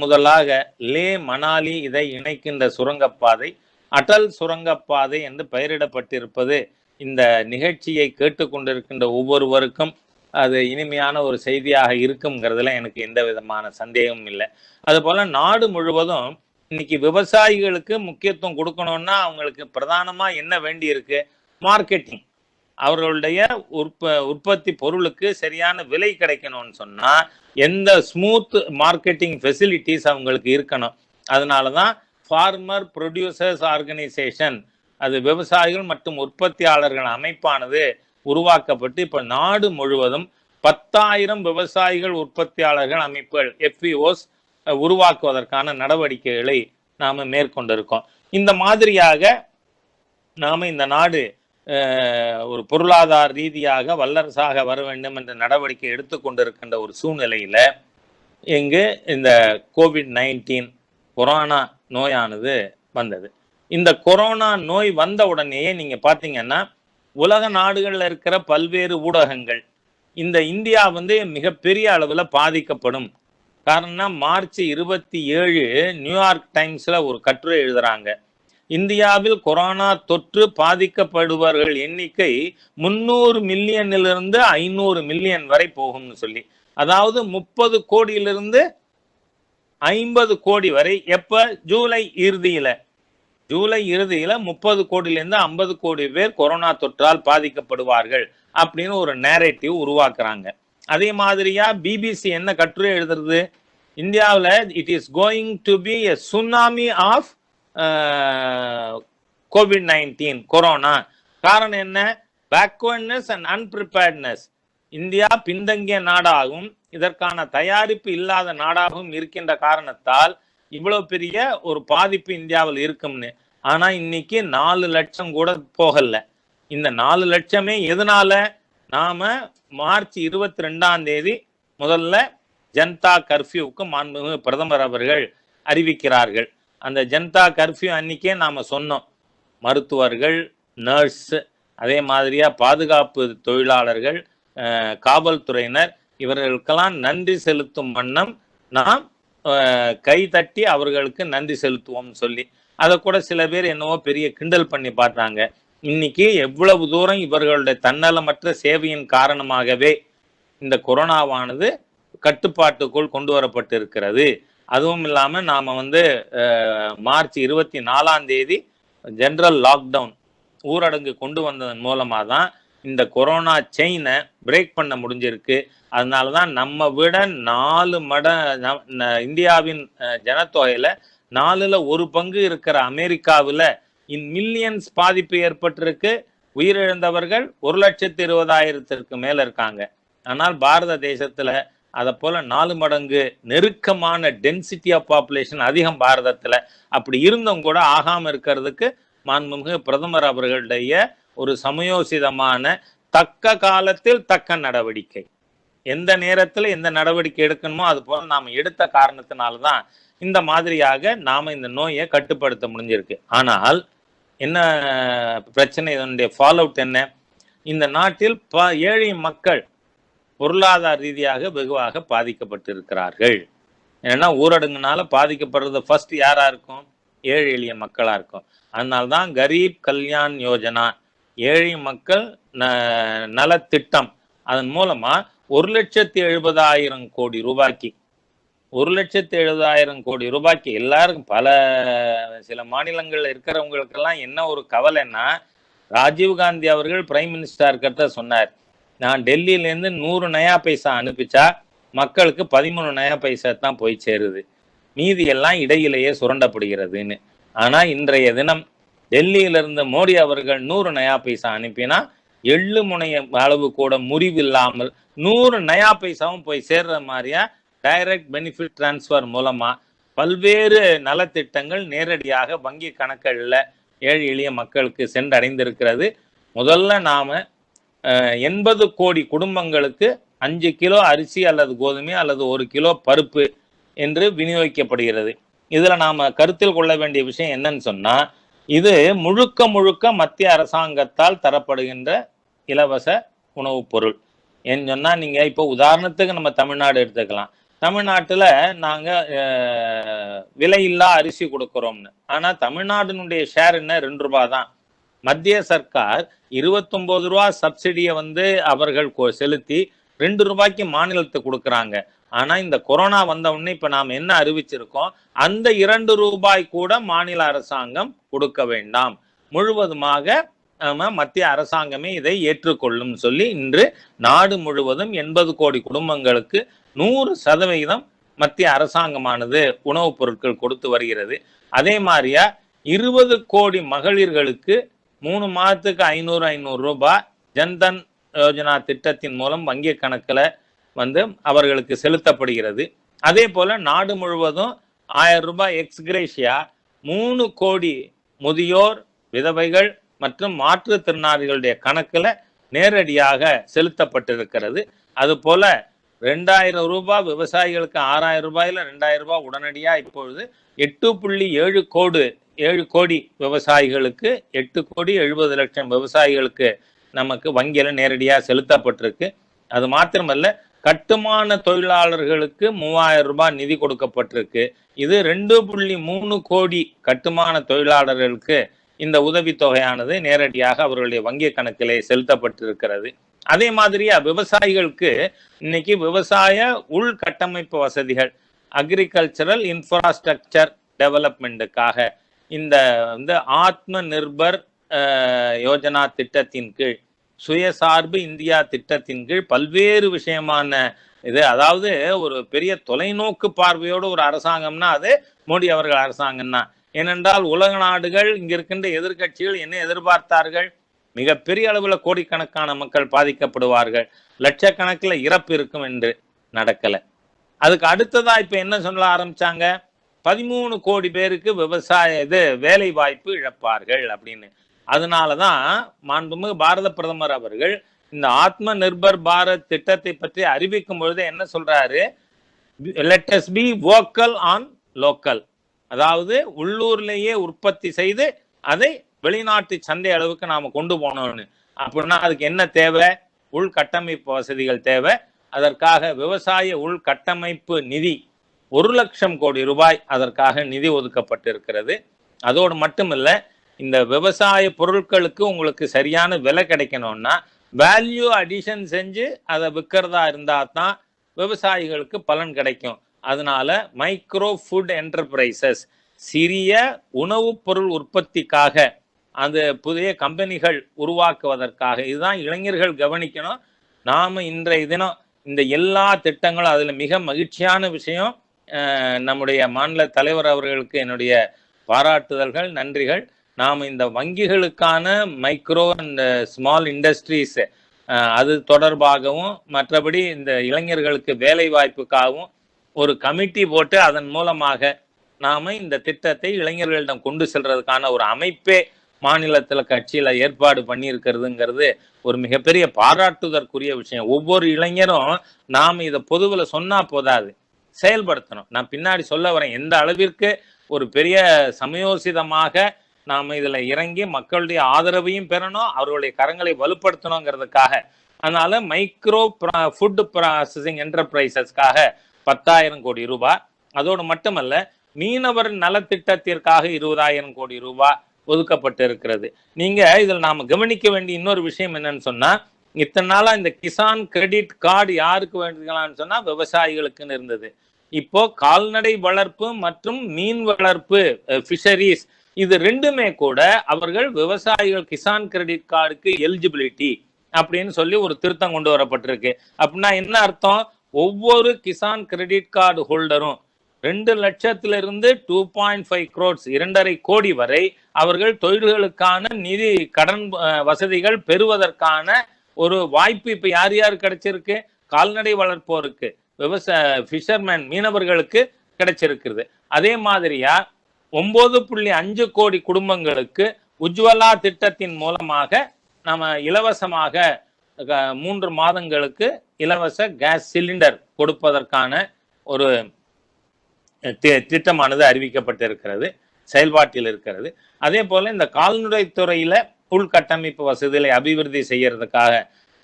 முதலாக லே மணாலி இதை இணைக்கின்ற சுரங்கப்பாதை அடல் சுரங்கப்பாதை என்று பெயரிடப்பட்டிருப்பது இந்த நிகழ்ச்சியை கேட்டுக்கொண்டிருக்கின்ற ஒவ்வொருவருக்கும் அது இனிமையான ஒரு செய்தியாக இருக்குங்கிறதுல எனக்கு எந்த விதமான சந்தேகமும் இல்லை. அதுபோல நாடு முழுவதும் இன்னைக்கு விவசாயிகளுக்கு முக்கியத்துவம் கொடுக்கணும்னா அவங்களுக்கு பிரதானமா என்ன வேண்டி இருக்கு? மார்க்கெட்டிங். அவர்களுடைய உற்பத்தி பொருளுக்கு சரியான விலை கிடைக்கணும்னு சொன்னா எந்த ஸ்மூத் மார்க்கெட்டிங் ஃபெசிலிட்டிஸ் அவங்களுக்கு இருக்கணும். அதனாலதான் ஃபார்மர் ப்ரொடியூசர்ஸ் ஆர்கனைசேஷன், அது விவசாயிகள் மற்றும் உற்பத்தியாளர்கள் அமைப்பானது உருவாக்கப்பட்டு இப்ப நாடு முழுவதும் 10,000 விவசாயிகள் உற்பத்தியாளர்கள் அமைப்புகள் FPOs உருவாக்குவதற்கான நடவடிக்கைகளை நாம மேற்கொண்டிருக்கோம். இந்த மாதிரியாக நாம இந்த நாடு ஒரு பொருளாதார ரீதியாக வல்லரசாக வர வேண்டும் என்ற நடவடிக்கை எடுத்துக்கொண்டிருக்கின்ற ஒரு சூழ்நிலையில இங்கு இந்த COVID-19 கொரோனா நோயானது வந்தது. இந்த கொரோனா நோய் வந்த உடனேயே நீங்க பாத்தீங்கன்னா உலக நாடுகள்ல இருக்கிற பல்வேறு ஊடகங்கள் இந்த இந்தியா மிகப்பெரிய அளவுல பாதிக்கப்படும். காரணம் மார்ச் 27 நியூயார்க் டைம்ஸ்ல ஒரு கட்டுரை எழுதுறாங்க. இந்தியாவில் கொரோனா தொற்று பாதிக்கப்படுபவர்கள் எண்ணிக்கை 300 மில்லியனிலிருந்து 500 மில்லியன் வரை போகும்னு சொல்லி, அதாவது 30 கோடியிலிருந்து 50 கோடி வரை. எப்ப? ஜூலை இறுதியில 30 கோடியிலிருந்து 50 கோடி பேர் கொரோனா தொற்றால் பாதிக்கப்படுவார்கள் அப்படின்னு ஒரு நேரேட்டிவ் உருவாக்குறாங்க. அதே மாதிரியா பிபிசி என்ன கட்டுரை எழுதுறது? இந்தியாவில் it is going to be a tsunami of COVID-19 corona. காரணம் என்ன? Backwardness and அன்பிரிப்பேர்ட்னஸ். இந்தியா பின்தங்கிய நாடாகவும் இதற்கான தயாரிப்பு இல்லாத நாடாகவும் இருக்கின்ற காரணத்தால் இவ்வளவு பெரிய ஒரு பாதிப்பு இந்தியாவில் இருக்கும்னு. ஆனா இன்னைக்கு 4 லட்சம் கூட போகல. இந்த 4 லட்சமே எதனால? நாம மார்ச் 22ஆம் தேதி முதல்ல ஜனதா கர்ஃபியூவுக்கு மாண்புமிகு பிரதமர் அவர்கள் அறிவிக்கிறார்கள். அந்த ஜனதா கர்ஃபியூ அன்னைக்கே நாம சொன்னோம், மருத்துவர்கள், நர்ஸ், அதே மாதிரியா பாதுகாப்பு தொழிலாளர்கள், காவல்துறையினர் இவர்களுக்கெல்லாம் நன்றி செலுத்தும் வண்ணம் நாம் கை தட்டி அவர்களுக்கு நன்றி செலுத்துவோம் சொல்லி, அதை கூட சில பேர் என்னவோ பெரிய கிண்டல் பண்ணி பார்த்தாங்க. இன்னைக்கு எவ்வளவு தூரம் இவர்களுடைய தன்னலமற்ற சேவையின் காரணமாகவே இந்த கொரோனாவானது கட்டுப்பாட்டுக்குள் கொண்டு வரப்பட்டிருக்கிறது. அதுவும் இல்லாம நாம மார்ச் 24ஆம் தேதி ஜெனரல் லாக்டவுன் ஊரடங்கு கொண்டு வந்ததன் மூலமா தான் இந்த கொரோனா செயினை பிரேக் பண்ண முடிஞ்சிருக்கு. அதனாலதான் நம்ம விட 4 இந்தியாவின் ஜனத்தொகையில 4ல் 1 பங்கு இருக்கிற அமெரிக்காவில் இன் மில்லியன்ஸ் பாதிப்பு ஏற்பட்டிருக்கு. உயிரிழந்தவர்கள் 1,20,000 மேல இருக்காங்க. ஆனால் பாரத தேசத்துல அதை போல 4 மடங்கு நெருக்கமான டென்சிட்டி ஆஃப் பாப்புலேஷன் அதிகம் பாரதத்துல. அப்படி இருந்தும் கூட ஆகாம இருக்கிறதுக்கு மாண்புமிகு பிரதமர் அவர்களுடைய ஒரு சமயோசிதமான தக்க காலத்தில் தக்க நடவடிக்கை, எந்த நேரத்துல எந்த நடவடிக்கை எடுக்கணுமோ அது போல நாம எடுத்த காரணத்தினால்தான் இந்த மாதிரியாக நாம இந்த நோயை கட்டுப்படுத்த முடிஞ்சிருக்கு. ஆனால் என்ன பிரச்சனை? இதனுடைய ஃபாலோ அவுட் என்ன? இந்த நாட்டில் ஏழை மக்கள் பொருளாதார ரீதியாக வெகுவாக பாதிக்கப்பட்டிருக்கிறார்கள். ஏன்னா ஊரடங்குனால பாதிக்கப்படுறது ஃபர்ஸ்ட் யாரா இருக்கும்? ஏழை எளிய மக்களா இருக்கும். அதனால்தான் கரீப் கல்யாண் யோஜனா, ஏழை மக்கள் நலத்திட்டம், அதன் மூலமா 1,70,000 கோடி ரூபாய்க்கு 1,70,000 கோடி ரூபாய்க்கு எல்லாருக்கும் சில மாநிலங்கள்ல இருக்கிறவங்களுக்கெல்லாம் என்ன ஒரு கவலைன்னா, ராஜீவ்காந்தி அவர்கள் பிரைம் மினிஸ்டர் கிட்ட சொன்னார், நான் டெல்லியிலேருந்து 100 நயா பைசா அனுப்பிச்சா மக்களுக்கு 13 நயா பைசா தான் போய் சேருது, மீதி எல்லாம் இடையிலேயே சுரண்டப்படுகிறதுன்னு. ஆனா இன்றைய தினம் டெல்லியிலிருந்து மோடி அவர்கள் 100 நயா பைசா அனுப்பினா எள்ளு முனைய அளவு கூட முறிவில்லாமல் 100 நயா பைசாவும் போய் சேர்ற மாதிரியா டைரக்ட் பெனிஃபிட் டிரான்ஸ்ஃபர் மூலமா பல்வேறு நலத்திட்டங்கள் நேரடியாக வங்கி கணக்குகளில் ஏழை எளிய மக்களுக்கு சென்றடைந்திருக்கிறது. முதல்ல நாம 80 கோடி குடும்பங்களுக்கு 5 கிலோ அரிசி அல்லது கோதுமை அல்லது 1 கிலோ பருப்பு என்று விநியோகிக்கப்படுகிறது. இதுல நாம கருத்தில் கொள்ள வேண்டிய விஷயம் என்னன்னு சொன்னா, இது முழுக்க முழுக்க மத்திய அரசாங்கத்தால் தரப்படுகின்ற இலவச உணவுப் பொருள். ஏன்னு சொன்னா, நீங்க இப்போ உதாரணத்துக்கு நம்ம தமிழ்நாடு எடுத்துக்கலாம். தமிழ்நாட்டுல நாங்க விலையில்லா அரிசி கொடுக்கிறோம்னு, ஆனா தமிழ்நாட்டினுடைய ஷேர் என்ன? 2 ரூபாய் தான். மத்திய சர்க்கார் 29 ரூபா சப்சிடியை அவர்கள் செலுத்தி 2 ரூபாய்க்கு மாநிலத்துக்கு கொடுக்குறாங்க. ஆனா இந்த கொரோனா வந்த உடனே இப்ப நாம என்ன அறிவிச்சிருக்கோம், அந்த 2 ரூபாய் கூட மாநில அரசாங்கம் கொடுக்க வேண்டாம், முழுவதுமாக மத்திய அரசாங்கமே இதை ஏற்றுக்கொள்ளும் சொல்லி இன்று நாடு முழுவதும் 80 கோடி குடும்பங்களுக்கு 100% மத்திய அரசாங்கமானது உணவுப் பொருட்கள் கொடுத்து வருகிறது. அதே மாதிரியா 20 கோடி மகளிர்களுக்கு 3 மாதத்துக்கு 500 ரூபாய் ஜன்தன் யோஜனா திட்டத்தின் மூலம் வங்கி கணக்கில் அவர்களுக்கு செலுத்தப்படுகிறது. அதே போல நாடு முழுவதும் 1000 ரூபாய் எக்ஸ்கிரேஷியா 3 கோடி முதியோர், விதவைகள், மற்றும் மாற்றுத்திறனாளிகளுடைய கணக்குல நேரடியாக செலுத்தப்பட்டிருக்கிறது. அதுபோல 2000 ரூபாய் விவசாயிகளுக்கு 6000 ரூபாயில 2000 ரூபாய் உடனடியா இப்பொழுது 8.7 கோடி விவசாயிகளுக்கு 8,70,00,000 விவசாயிகளுக்கு நமக்கு வங்கியில நேரடியா செலுத்தப்பட்டிருக்கு. அது மாத்திரமல்ல, கட்டுமான தொழிலாளர்களுக்கு 3000 ரூபாய் நிதி கொடுக்கப்பட்டிருக்கு. இது 2.3 கோடி கட்டுமான தொழிலாளர்களுக்கு இந்த உதவித்தொகையானது நேரடியாக அவர்களுடைய வங்கி கணக்கிலே செலுத்தப்பட்டிருக்கிறது. அதே மாதிரியா விவசாயிகளுக்கு இன்னைக்கு விவசாய உள்கட்டமைப்பு வசதிகள், அக்ரிகல்ச்சரல் இன்ஃப்ராஸ்ட்ரக்சர் டெவலப்மெண்ட்டுக்காக இந்த ஆத்ம நிர்பர் யோஜனா திட்டத்தின் கீழ், சுயசார்பு இந்தியா திட்டத்தின் கீழ் பல்வேறு விஷயமான இது, அதாவது ஒரு பெரிய தொலைநோக்கு பார்வையோடு ஒரு அரசாங்கம்னா அது மோடி அவர்கள் அரசாங்கம் தான். ஏனென்றால் உலக நாடுகள், இங்க இருக்கின்ற எதிர்கட்சிகள் என்ன எதிர்பார்த்தார்கள்? மிகப்பெரிய அளவுல கோடிக்கணக்கான மக்கள் பாதிக்கப்படுவார்கள், லட்சக்கணக்கில் இறப்பு இருக்கும் என்று. நடக்கல. அதுக்கு அடுத்ததா இப்ப என்ன சொல்ல ஆரம்பிச்சாங்க? 13 கோடி பேருக்கு வேலை வாய்ப்பு இழப்பார்கள் அப்படின்னு. அதனாலதான் மாண்புமிகு பாரத பிரதமர் அவர்கள் இந்த ஆத்ம நிர்பர் பாரத் திட்டத்தை பற்றி அறிவிக்கும் பொழுது என்ன சொல்றாரு? Let us be vocal on local, அதாவது உள்ளூர்லேயே உற்பத்தி செய்து அதை வெளிநாட்டு சந்தை அளவுக்கு நாம கொண்டு போனோம்னு. அப்படின்னா அதுக்கு என்ன தேவை? உள்கட்டமைப்பு வசதிகள் தேவை. அதற்காக விவசாய உள்கட்டமைப்பு நிதி 1,00,000 கோடி ரூபாய் அதற்காக நிதி ஒதுக்கப்பட்டிருக்கிறது. அதோடு மட்டுமில்ல, இந்த விவசாய பொருட்களுக்கு உங்களுக்கு சரியான விலை கிடைக்கணும்னா வேல்யூ அடிஷன் செஞ்சு அதை விற்கிறதா இருந்தா தான் விவசாயிகளுக்கு பலன் கிடைக்கும். அதனால மைக்ரோ ஃபுட் என்டர்பிரைசஸ், சிறிய உணவுப் பொருள் உற்பத்திக்காக அந்த புதிய கம்பெனிகள் உருவாக்குவதற்காக, இதுதான் இளைஞர்கள் கவனிக்கணும். நாம இன்றைய தினம் இந்த எல்லா திட்டங்களும், அதுல மிக மகிழ்ச்சியான விஷயம், நம்முடைய மாநில தலைவர் அவர்களுக்கு என்னுடைய பாராட்டுதல்கள், நன்றிகள். நாம் இந்த வங்கிகளுக்கான மைக்ரோ அண்ட் ஸ்மால் இண்டஸ்ட்ரீஸ் அது தொடர்பாகவும், மற்றபடி இந்த இளைஞர்களுக்கு வேலை வாய்ப்புக்காகவும் ஒரு கமிட்டி போட்டு அதன் மூலமாக நாம இந்த திட்டத்தை இளைஞர்களிடம் கொண்டு செல்றதுக்கான ஒரு அமைப்பே மாநிலத்துல கட்சியில ஏற்பாடு பண்ணியிருக்கிறதுங்கிறது ஒரு மிகப்பெரிய பாராட்டுதற்குரிய விஷயம். ஒவ்வொரு இளைஞரும் நாம் இதை பொதுவில் சொன்னா போதாது, செயல்படுத்தணும். நான் பின்னாடி சொல்ல வரேன் எந்த அளவிற்கு ஒரு பெரிய சமயோசிதமாக நாம இதுல இறங்கி மக்களுடைய ஆதரவையும் பெறணும், அவர்களுடைய கரங்களை வலுப்படுத்தணுங்கிறதுக்காக. அதனால மைக்ரோ ஃபுட் ப்ராசஸிங் என்டர்பிரைசஸ்க்காக 10,000 கோடி ரூபாய், அதோடு மட்டுமல்ல மீனவர் நலத்திட்டத்திற்காக 20,000 கோடி ரூபாய் ஒதுக்கப்பட்டு இருக்கிறது. நீங்க இதில் நாம கவனிக்க வேண்டிய இன்னொரு விஷயம் என்னன்னு சொன்னா, இத்தனை நாளா இந்த கிசான் கிரெடிட் கார்டு யாருக்கு வேண்டிக்கலாம்னு சொன்னா விவசாயிகளுக்குன்னு இருந்தது. இப்போ கால்நடை வளர்ப்பு மற்றும் மீன் வளர்ப்பு, ஃபிஷரிஸ், இது ரெண்டுமே கூட அவர்கள் விவசாயிகள் கிசான் கிரெடிட் கார்டுக்கு எலிஜிபிலிட்டி அப்படின்னு சொல்லி ஒரு திருத்தம் கொண்டு வரப்பட்டிருக்கு. அப்படின்னா என்ன அர்த்தம்? ஒவ்வொரு கிசான் கிரெடிட் கார்டு ஹோல்டரும் 2 லட்சத்திலிருந்து 2.5 crores 2.5 கோடி வரை அவர்கள் தொழில்களுக்கான நிதி கடன் வசதிகள் பெறுவதற்கான ஒரு வாய்ப்பு இப்ப யார் யார் கிடைச்சிருக்கு? கால்நடை வளர்ப்போருக்கு, ஃபிஷர்மேன் மீனவர்களுக்கு கிடைச்சிருக்கிறது. அதே மாதிரியா 9.5 கோடி குடும்பங்களுக்கு உஜ்வலா திட்டத்தின் மூலமாக நம்ம இலவசமாக 3 மாதங்களுக்கு இலவச கேஸ் சிலிண்டர் கொடுப்பதற்கான ஒரு திட்டமானது அறிவிக்கப்பட்டிருக்கிறது, செயல்பாட்டில் இருக்கிறது. அதே போல இந்த கால்நடைத்துறையில உள்கட்டமைப்பு வசதிகளை அபிவிருத்தி செய்யறதுக்காக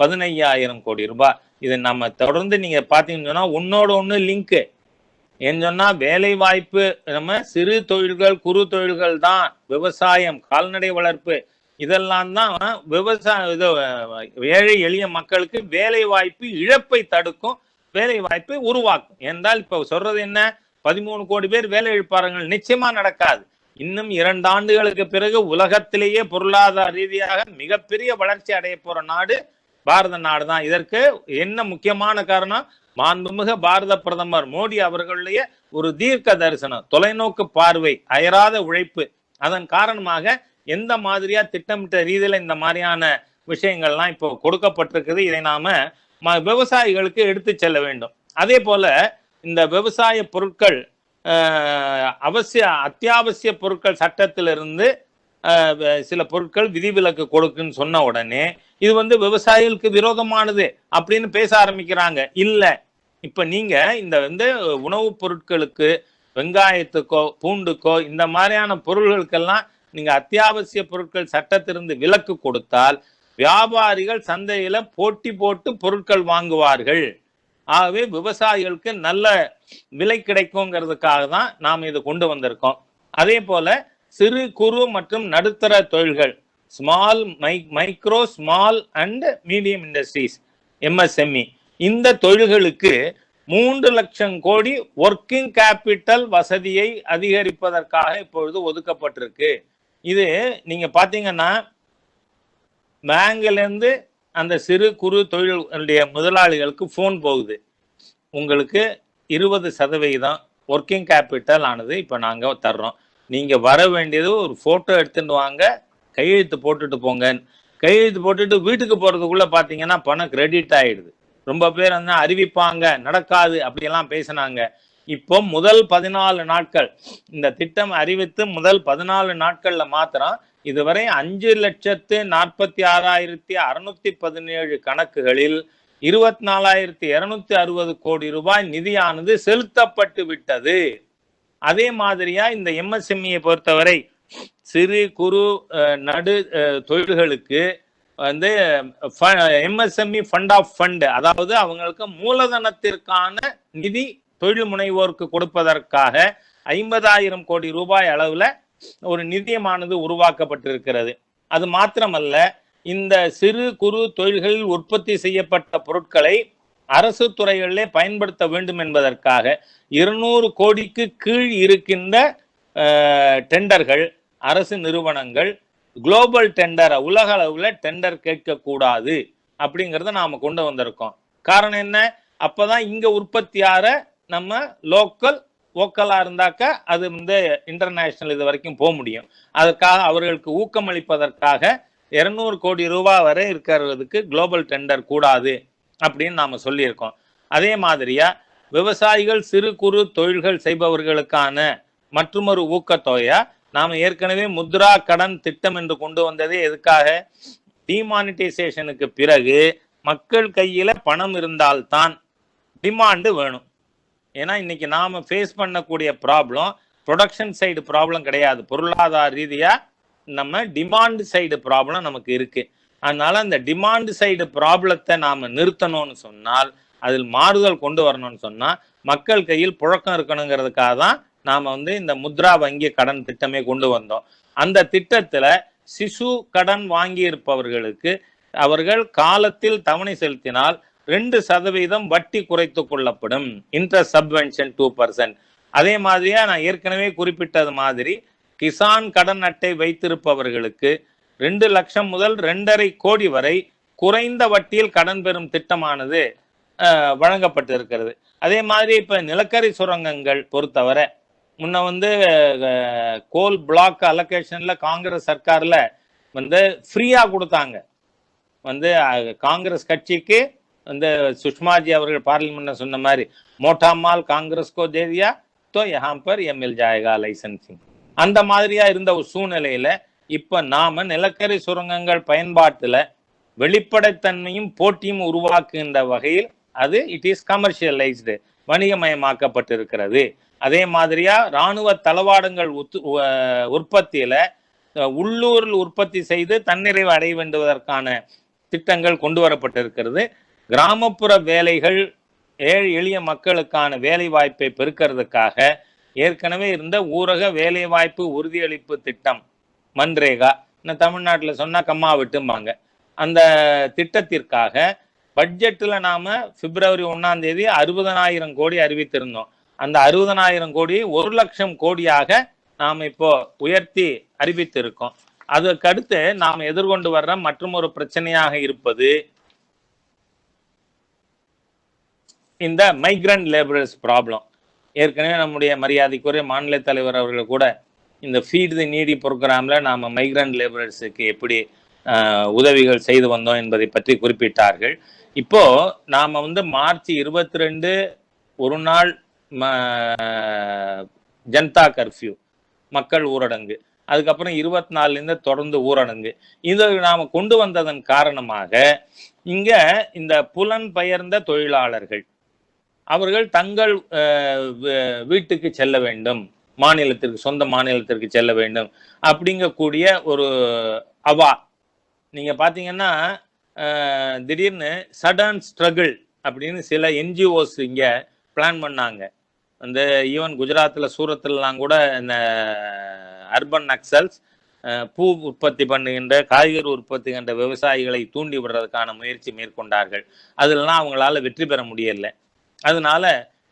15,000 கோடி ரூபாய். இது நம்ம தொடர்ந்து நீங்க பாத்தீங்கன்னா ஒன்னோட ஒண்ணு லிங்க். ஏன்னு சொன்னா வேலை வாய்ப்பு, நம்ம சிறு தொழில்கள், குறு தொழில்கள் தான், விவசாயம், கால்நடை வளர்ப்பு, இதெல்லாம் தான் ஏழை எளிய மக்களுக்கு வேலை வாய்ப்பு இழப்பை தடுக்கும், வேலை வாய்ப்பை உருவாக்கும். என்றால் இப்ப சொல்றது என்ன? 13 கோடி பேர் வேலை இழப்பார்கள், நிச்சயமா நடக்காது. இன்னும் 2 ஆண்டுகளுக்கு பிறகு உலகத்திலேயே பொருளாதார ரீதியாக மிகப்பெரிய வளர்ச்சி அடைய போற நாடு பாரத நாடு தான். இதற்கு என்ன முக்கியமான காரணம்? மாண்புமிகு பாரத பிரதமர் மோடி அவர்களுடைய ஒரு தீர்க்க தரிசனம், தொலைநோக்கு பார்வை, அயராத உழைப்பு. அதன் காரணமாக எந்த மாதிரியா திட்டமிட்ட ரீதியில இந்த மாதிரியான விஷயங்கள்லாம் இப்போ கொடுக்கப்பட்டிருக்குது. இதை நாம விவசாயிகளுக்கு எடுத்து செல்ல வேண்டும். அதே போல இந்த விவசாய பொருட்கள், அத்தியாவசிய பொருட்கள் சட்டத்திலிருந்து சில பொருட்கள் விதிவிலக்கு கொடுக்குன்னு சொன்ன உடனே இது வந்து விவசாயிகளுக்கு விரோதமானது அப்படின்னு பேச ஆரம்பிக்கிறாங்க. இல்ல, இப்ப நீங்க இந்த வந்து உணவுப் பொருட்களுக்கு வெங்காயத்துக்கோ பூண்டுக்கோ இந்த மாதிரியான பொருள்களுக்கெல்லாம் நீங்க அத்தியாவசிய பொருட்கள் சட்டத்திலிருந்து விலக்கு கொடுத்தால் வியாபாரிகள் சந்தையில போட்டி போட்டு பொருட்கள் வாங்குவார்கள். ஆகவே விவசாயிகளுக்கு நல்ல விலை கிடைக்குங்கிறதுக்காக தான் நாம் இதை கொண்டு வந்திருக்கோம். அதே போல சிறு குறு மற்றும் நடுத்தர தொழில்கள், micro small and medium industries, MSME, இந்த தொழில்களுக்கு 3 லட்சம் கோடி ஒர்க்கிங் கேபிட்டல் வசதியை அதிகரிப்பதற்காக இப்பொழுது ஒதுக்கப்பட்டிருக்கு. இது நீங்க பாத்தீங்கன்னா பேங்க்ல இருந்து அந்த சிறு குறு தொழிலுடைய முதலாளிகளுக்கு போன் போகுது, உங்களுக்கு 20% ஒர்க்கிங் கேபிட்டல் ஆனது இப்ப நாங்க தர்றோம், நீங்க வர வேண்டியது ஒரு போட்டோ எடுத்துட்டு வாங்க, கையெழுத்து போட்டுட்டு போங்க. கையெழுத்து போட்டுட்டு வீட்டுக்கு போறதுக்குள்ள பாத்தீங்கன்னா பணம் கிரெடிட் ஆயிடுது. ரொம்ப பேர் வந்து அறிவிப்பாங்க நடக்காது அப்படியெல்லாம் பேசினாங்க. இப்போ முதல் 14 நாட்கள் இந்த திட்டம் அறிவித்து முதல் 14 நாட்கள்ல மாத்திரம் இதுவரை 5,46,617 கணக்குகளில் 24,260 கோடி ரூபாய் நிதியானது செலுத்தப்பட்டு விட்டது. அதே மாதிரியா இந்த MSME பொறுத்தவரை சிறு குறு நடு தொழில்களுக்கு வந்து MSME ஃபண்ட் ஆஃப் ஃபண்ட், அதாவது அவங்களுக்கு மூலதனத்திற்கான நிதி தொழில் முனைவோருக்கு கொடுப்பதற்காக 50,000 கோடி ரூபாய் அளவுல ஒரு நிதியமானது உருவாக்கப்பட்டிருக்கிறது. அது மாத்திரமல்ல, இந்த சிறு குறு தொழில்களில் உற்பத்தி செய்யப்பட்ட பொருட்களை அரசு துறைகளிலே பயன்படுத்த வேண்டும் என்பதற்காக 200 கோடிக்கு கீழ் இருக்கின்ற டெண்டர்கள், அரசு நிறுவனங்கள் குளோபல் டெண்டர், உலக அளவுல டெண்டர் கேட்கக்கூடாது அப்படிங்கிறத நாம கொண்டு வந்திருக்கோம். காரணம் என்ன? அப்பதான் இங்க உற்பத்தியார நம்ம லோக்கலா இருந்தாக்க அது வந்து இன்டர்நேஷனல் இது வரைக்கும் போக முடியும். அதற்காக அவர்களுக்கு ஊக்கமளிப்பதற்காக 200 கோடி ரூபாய் வரை இருக்கிறதுக்கு குளோபல் டெண்டர் கூடாது அப்படின்னு நாம சொல்லியிருக்கோம். அதே மாதிரியா விவசாயிகள் சிறு குறு தொழில்கள் செய்பவர்களுக்கான மற்றொரு ஊக்கத்தொகையா நாம ஏற்கனவே முத்ரா கடன் திட்டம் என்று கொண்டு வந்ததே எதுக்காக? டிமானிட்டைசேஷனுக்கு பிறகு மக்கள் கையில பணம் இருந்தால்தான் டிமாண்டு வேணும். ஏன்னா இன்னைக்கு நாம ஃபேஸ் பண்ணக்கூடிய ப்ராப்ளம் ப்ரொடக்ஷன் சைடு ப்ராப்ளம் கிடையாது, பொருளாதார ரீதியா நம்ம டிமாண்ட் சைடு ப்ராப்ளம் நமக்கு இருக்கு. அதனால அந்த டிமாண்ட் சைடு ப்ராப்ளத்தை நாம நிறுத்தணும்னு சொன்னால், அதில் மாறுதல் கொண்டு வரணும்னு சொன்னா மக்கள் கையில் புழக்கம் இருக்கணுங்கிறதுக்காக தான் நாம வந்து இந்த முத்ரா வங்கி கடன் திட்டமே கொண்டு வந்தோம். அந்த திட்டத்துல சிசு கடன் வாங்கி இருப்பவர்களுக்கு அவர்கள் காலத்தில் தவணை செலுத்தினால் 2% வட்டி குறைத்து கொள்ளப்படும், இன்ட்ரெஸ்ட் சப்வென்ஷன் 2%. அதே மாதிரியா நான் ஏற்கனவே குறிப்பிட்டது மாதிரி கிசான் கடன் அட்டை வைத்திருப்பவர்களுக்கு 2 லட்சம் முதல் 2.5 கோடி வரை குறைந்த வட்டியில் கடன் பெறும் திட்டமானது வழங்கப்பட்டிருக்கிறது. அதே மாதிரி இப்ப நிலக்கரி சுரங்கங்கள் பொறுத்தவரை முன்ன வந்து கோல் பிளாக் அலோகேஷன்ல காங்கிரஸ் சர்க்கார்ல வந்து ஃப்ரீயா கொடுத்தாங்க. வந்து காங்கிரஸ் கட்சிக்கு வந்து சுஷ்மாஜி அவர்கள் பார்லிமெண்ட்ல சொன்ன மாதிரி மோட்டா மால் காங்கிரஸ் கோ தே தியா தோ யஹாं பர் யே மில் ஜாயேகா லைசன்சிங், அந்த மாதிரியா இருந்த ஒரு சூழ்நிலையில இப்ப நாம நிலக்கரி சுரங்கங்கள் பயன்பாட்டுல வெளிப்படைத்தன்மையும் போட்டியும் உருவாக்குகின்ற வகையில் அது இட் இஸ் கமர்ஷியலைஸ்டு, வணிகமயமாக்கப்பட்டிருக்கிறது. அதே மாதிரியா இராணுவ தளவாடங்கள் உற்பத்தியில உள்ளூரில் உற்பத்தி செய்து தன்னிறைவு அடைய வேண்டுவதற்கான திட்டங்கள் கொண்டு வரப்பட்டிருக்கிறது. கிராமப்புற வேலைகள் எளிய மக்களுக்கான வேலை வாய்ப்பை பெருக்கிறதுக்காக ஏற்கனவே இருந்த ஊரக வேலை வாய்ப்பு உறுதியளிப்பு திட்டம் மன்ரேகா, தமிழ்நாட்டில் சொன்னா கம்மா விட்டும்பாங்க, அந்த திட்டத்திற்காக பட்ஜெட்ல நாம பிப்ரவரி 1ஆம் தேதி 60,000 கோடி அறிவித்திருந்தோம். அந்த 60,000 கோடி 1 லட்சம் கோடியாக நாம் இப்போ உயர்த்தி அறிவித்திருக்கோம். அதற்கடுத்து நாம் எதிர்கொண்டு வர்ற மற்றும் ஒரு பிரச்சனையாக இருப்பது இந்த மைக்ரண்ட் லேபரர்ஸ் ப்ராப்ளம். ஏற்கனவே நம்முடைய மரியாதைக்குரிய மாநில தலைவர் அவர்கள் கூட இந்த ஃபீட் தி நீடி ப்ரோக்ராம்ல நாம மைக்ரண்ட் லேபரர்ஸுக்கு எப்படி உதவிகள் செய்து வந்தோம் என்பதை பற்றி குறிப்பிட்டார்கள். இப்போ நாம வந்து மார்ச் 22 ஒரு நாள் ஜனதா கர்ஃப்யூ, மக்கள் ஊரடங்கு, அதுக்கப்புறம் 24லேருந்து தொடர்ந்து ஊரடங்கு. இதை நாம் கொண்டு வந்ததன் காரணமாக இங்க இந்த புலம்பெயர்ந்த தொழிலாளர்கள் அவர்கள் தங்கள் வீட்டுக்கு செல்ல வேண்டும், மாநிலத்திற்கு, சொந்த மாநிலத்திற்கு செல்ல வேண்டும் அப்படிங்கக்கூடிய ஒரு அவா. நீங்க பாத்தீங்கன்னா திடீர்னு சடன் ஸ்ட்ரகிள் அப்படின்னு சில என்ஜிஓஸ் இங்க பிளான் பண்ணாங்க. அந்த ஈவன் குஜராத்ல சூரத்லாம் கூட இந்த அர்பன் நக்சல்ஸ் பூ உற்பத்தி பண்ணுகின்ற, காய்கறி உற்பத்தி என்ற விவசாயிகளை தூண்டி விடுறதுக்கான முயற்சி மேற்கொண்டார்கள். அதெல்லாம் அவங்களால வெற்றி பெற முடியல. அதனால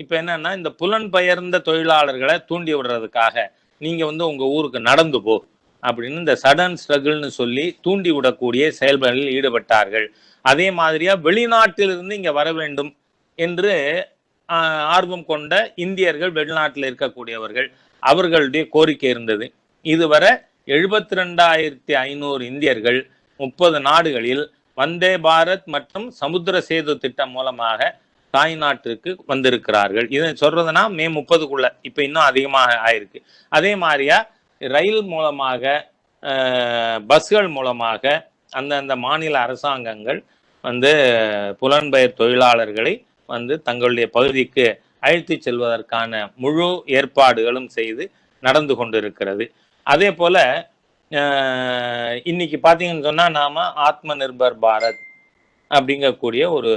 இப்ப என்னன்னா, இந்த புலம்பெயர்ந்த தொழிலாளர்களை தூண்டி விடுறதுக்காக நீங்க உங்க ஊருக்கு நடந்து போ அப்படின்னு இந்த சடன் ஸ்ட்ரகிள்னு சொல்லி தூண்டி விடக்கூடிய செயல்பாடுகளில் ஈடுபட்டார்கள். அதே மாதிரியா வெளிநாட்டிலிருந்து இங்க வர வேண்டும் என்று ஆர்வம் கொண்ட இந்தியர்கள், வெளிநாட்டில் இருக்கக்கூடியவர்கள், அவர்களுடைய கோரிக்கை இருந்தது. இதுவரை 72,500 இந்தியர்கள் 30 நாடுகளில் வந்தே பாரத் மற்றும் சமுத்திர சேது திட்டம் மூலமாக தாய்நாட்டிற்கு வந்திருக்கிறார்கள். இதை சொல்றதுன்னா மே 30க்குள்ள, இப்ப இன்னும் அதிகமாக ஆயிருக்கு. அதே மாதிரியா ரயில் மூலமாக, பஸ்கள் மூலமாக அந்தந்த மாநில அரசாங்கங்கள் புலம்பெயர் தொழிலாளர்களை தங்களுடைய பகுதிக்கு அழைத்து செல்வதற்கான முழு ஏற்பாடுகளும் செய்து நடந்து கொண்டிருக்கிறது. அதே போல இன்னைக்கு பாத்தீங்கன்னு சொன்னா நாம ஆத்ம நிர்பர் பாரத் அப்படிங்கக்கூடிய ஒரு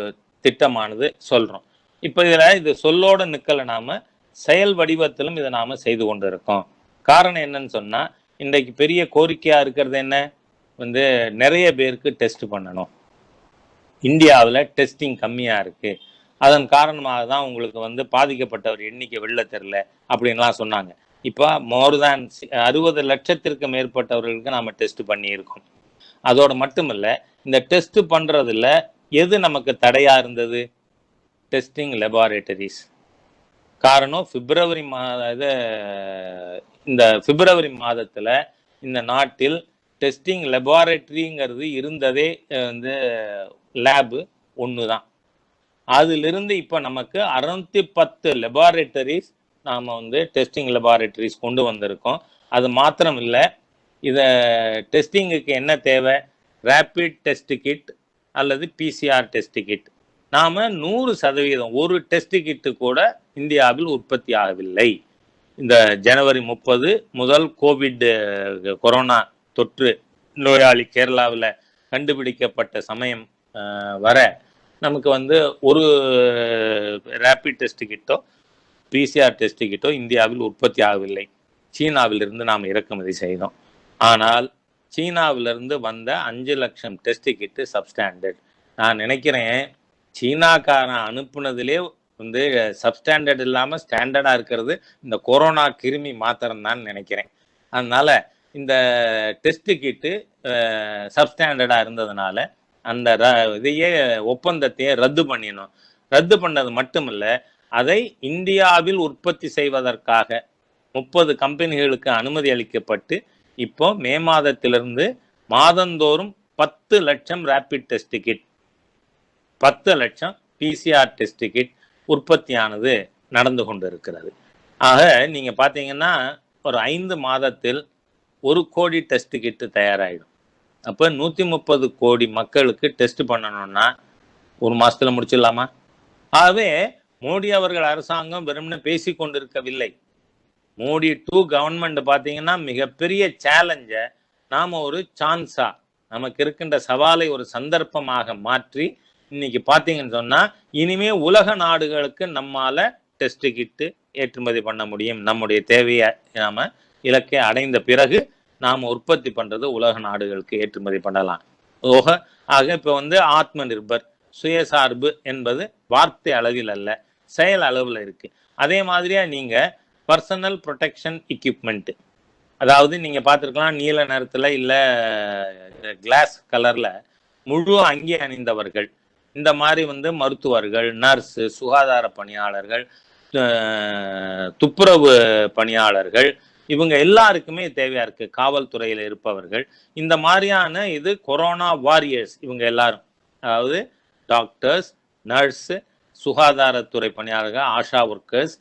திட்டமானது சொல்றோம். இப்ப இது சொல்லோட நிக்கல, நாம செயல் வடிவத்திலும் இதை நாம செய்து கொண்டு இருக்கோம். காரணம் என்னன்னு சொன்னா, இன்றைக்கு பெரிய கோரிக்கையா இருக்கிறது என்ன, நிறைய பேருக்கு டெஸ்ட் பண்ணணும். இந்தியாவில் டெஸ்டிங் கம்மியா இருக்கு, அதன் காரணமாக தான் உங்களுக்கு பாதிக்கப்பட்டவர் எண்ணிக்கை வெளில தெரியல அப்படின்லாம் சொன்னாங்க. இப்போ மோர் தேன் 60 லட்சத்திற்கு மேற்பட்டவர்களுக்கு நாம டெஸ்ட் பண்ணியிருக்கோம். அதோட மட்டுமில்ல, இந்த டெஸ்ட் பண்றதுல எது நமக்கு தடையா இருந்தது? Testing laboratories. காரணம், இந்த பிப்ரவரி மாதத்துல இந்த நாட்டில் டெஸ்டிங் லெபார்டரிங்கிறது இருந்ததே லேபு ஒண்ணுதான். அதிலிருந்து இப்ப நமக்கு 610 லெபார்டரிஸ் நாம டெஸ்டிங் லெபார்டரிஸ் கொண்டு வந்திருக்கோம். அது மாத்திரம் இல்லை, இத டெஸ்டிங்குக்கு என்ன தேவை? ரேபிட் டெஸ்ட் கிட் அல்லது பிசிஆர் டெஸ்ட் கிட். நாம 100% ஒரு டெஸ்ட் கிட்டு கூட இந்தியாவில் உற்பத்தி ஆகவில்லை. இந்த ஜனவரி 30 முதல் கொரோனா தொற்று நோயாளி கேரளாவில் கண்டுபிடிக்கப்பட்ட சமயம் வர நமக்கு ஒரு ரேபிட் டெஸ்ட் கிட்டோ பிசிஆர் டெஸ்ட் கிட்டோ இந்தியாவில் உற்பத்தி ஆகவில்லை. சீனாவிலிருந்து நாம் இறக்குமதி செய்தோம். ஆனால் சீனாவிலிருந்து வந்த 5 லட்சம் டெஸ்ட் கிட்டு சப்ஸ்டாண்டர்ட். நான் நினைக்கிறேன், சீனாக்காரன் அனுப்புனதிலே சப்ஸ்டாண்டர்ட் இல்லாம ஸ்டாண்டர்டா இருக்கிறது இந்த கொரோனா கிருமி மாத்திரம் தான் நினைக்கிறேன். அதனால இந்த டெஸ்ட் கிட்டு சப்ஸ்டாண்டர்டா இருந்ததுனால அந்த இதையே ஒப்பந்தத்தையே ரத்து பண்ணினோம். ரத்து பண்ணது மட்டுமில்ல, அதை இந்தியாவில் உற்பத்தி செய்வதற்காக 30 கம்பெனிகளுக்கு அனுமதி அளிக்கப்பட்டு இப்போ மே மாதத்திலிருந்து மாதந்தோறும் 10 லட்சம் ரேபிட் டெஸ்ட் கிட், 10 லட்சம் பிசிஆர் டெஸ்ட் கிட் உற்பத்தியானது நடந்து கொண்டு இருக்கிறது. ஆக நீங்க பாத்தீங்கன்னா ஒரு 5 மாதத்தில் 1 கோடி டெஸ்ட் கிட்டு தயாராகிடும். அப்ப 130 கோடி மக்களுக்கு டெஸ்ட் பண்ணணும்னா 1 மாசத்துல முடிச்சிடலாமா? ஆகவே மோடி அவர்கள் அரசாங்கம் வெறும்னு பேசி கொண்டிருக்கவில்லை. மோடி 2 கவர்மெண்ட் பாத்தீங்கன்னா மிகப்பெரிய சேலஞ்ச நாம ஒரு சான்ஸா, நமக்கு இருக்கின்ற சவாலை ஒரு சந்தர்ப்பமாக மாற்றி இன்னைக்கு பாத்தீங்கன்னு சொன்னா, இனிமே உலக நாடுகளுக்கு நம்மால டெஸ்ட் கிட்டு ஏற்றுமதி பண்ண முடியும். நம்முடைய தேவையை நாம இலக்கை அடைந்த பிறகு நாம உற்பத்தி பண்றது உலக நாடுகளுக்கு ஏற்றுமதி பண்ணலாம். ஆக இப்ப ஆத்ம நிர்பர், சுயசார்பு என்பது வார்த்தை அளவில் அல்ல, செயல் அளவுல இருக்கு. அதே மாதிரியா நீங்க பர்சனல் ப்ரொடெக்ஷன் எக்யூப்மெண்ட், அதாவது நீங்க பார்த்துருக்கலாம், நீல நிறத்துல இல்ல கிளாஸ் கலர்ல முழு அங்கி அணிந்தவர்கள், இந்த மாதிரி மருத்துவர்கள், நர்ஸ், சுகாதார பணியாளர்கள், துப்புரவு பணியாளர்கள், இவங்க எல்லாருக்குமே தேவையா இருக்கு. காவல்துறையில இருப்பவர்கள், இந்த மாதிரியான இது கொரோனா வாரியர்ஸ் இவங்க எல்லாரும், அதாவது டாக்டர்ஸ், நர்ஸ், சுகாதாரத்துறை பணியாளர்கள், ஆஷா ஒர்க்கர்ஸ்,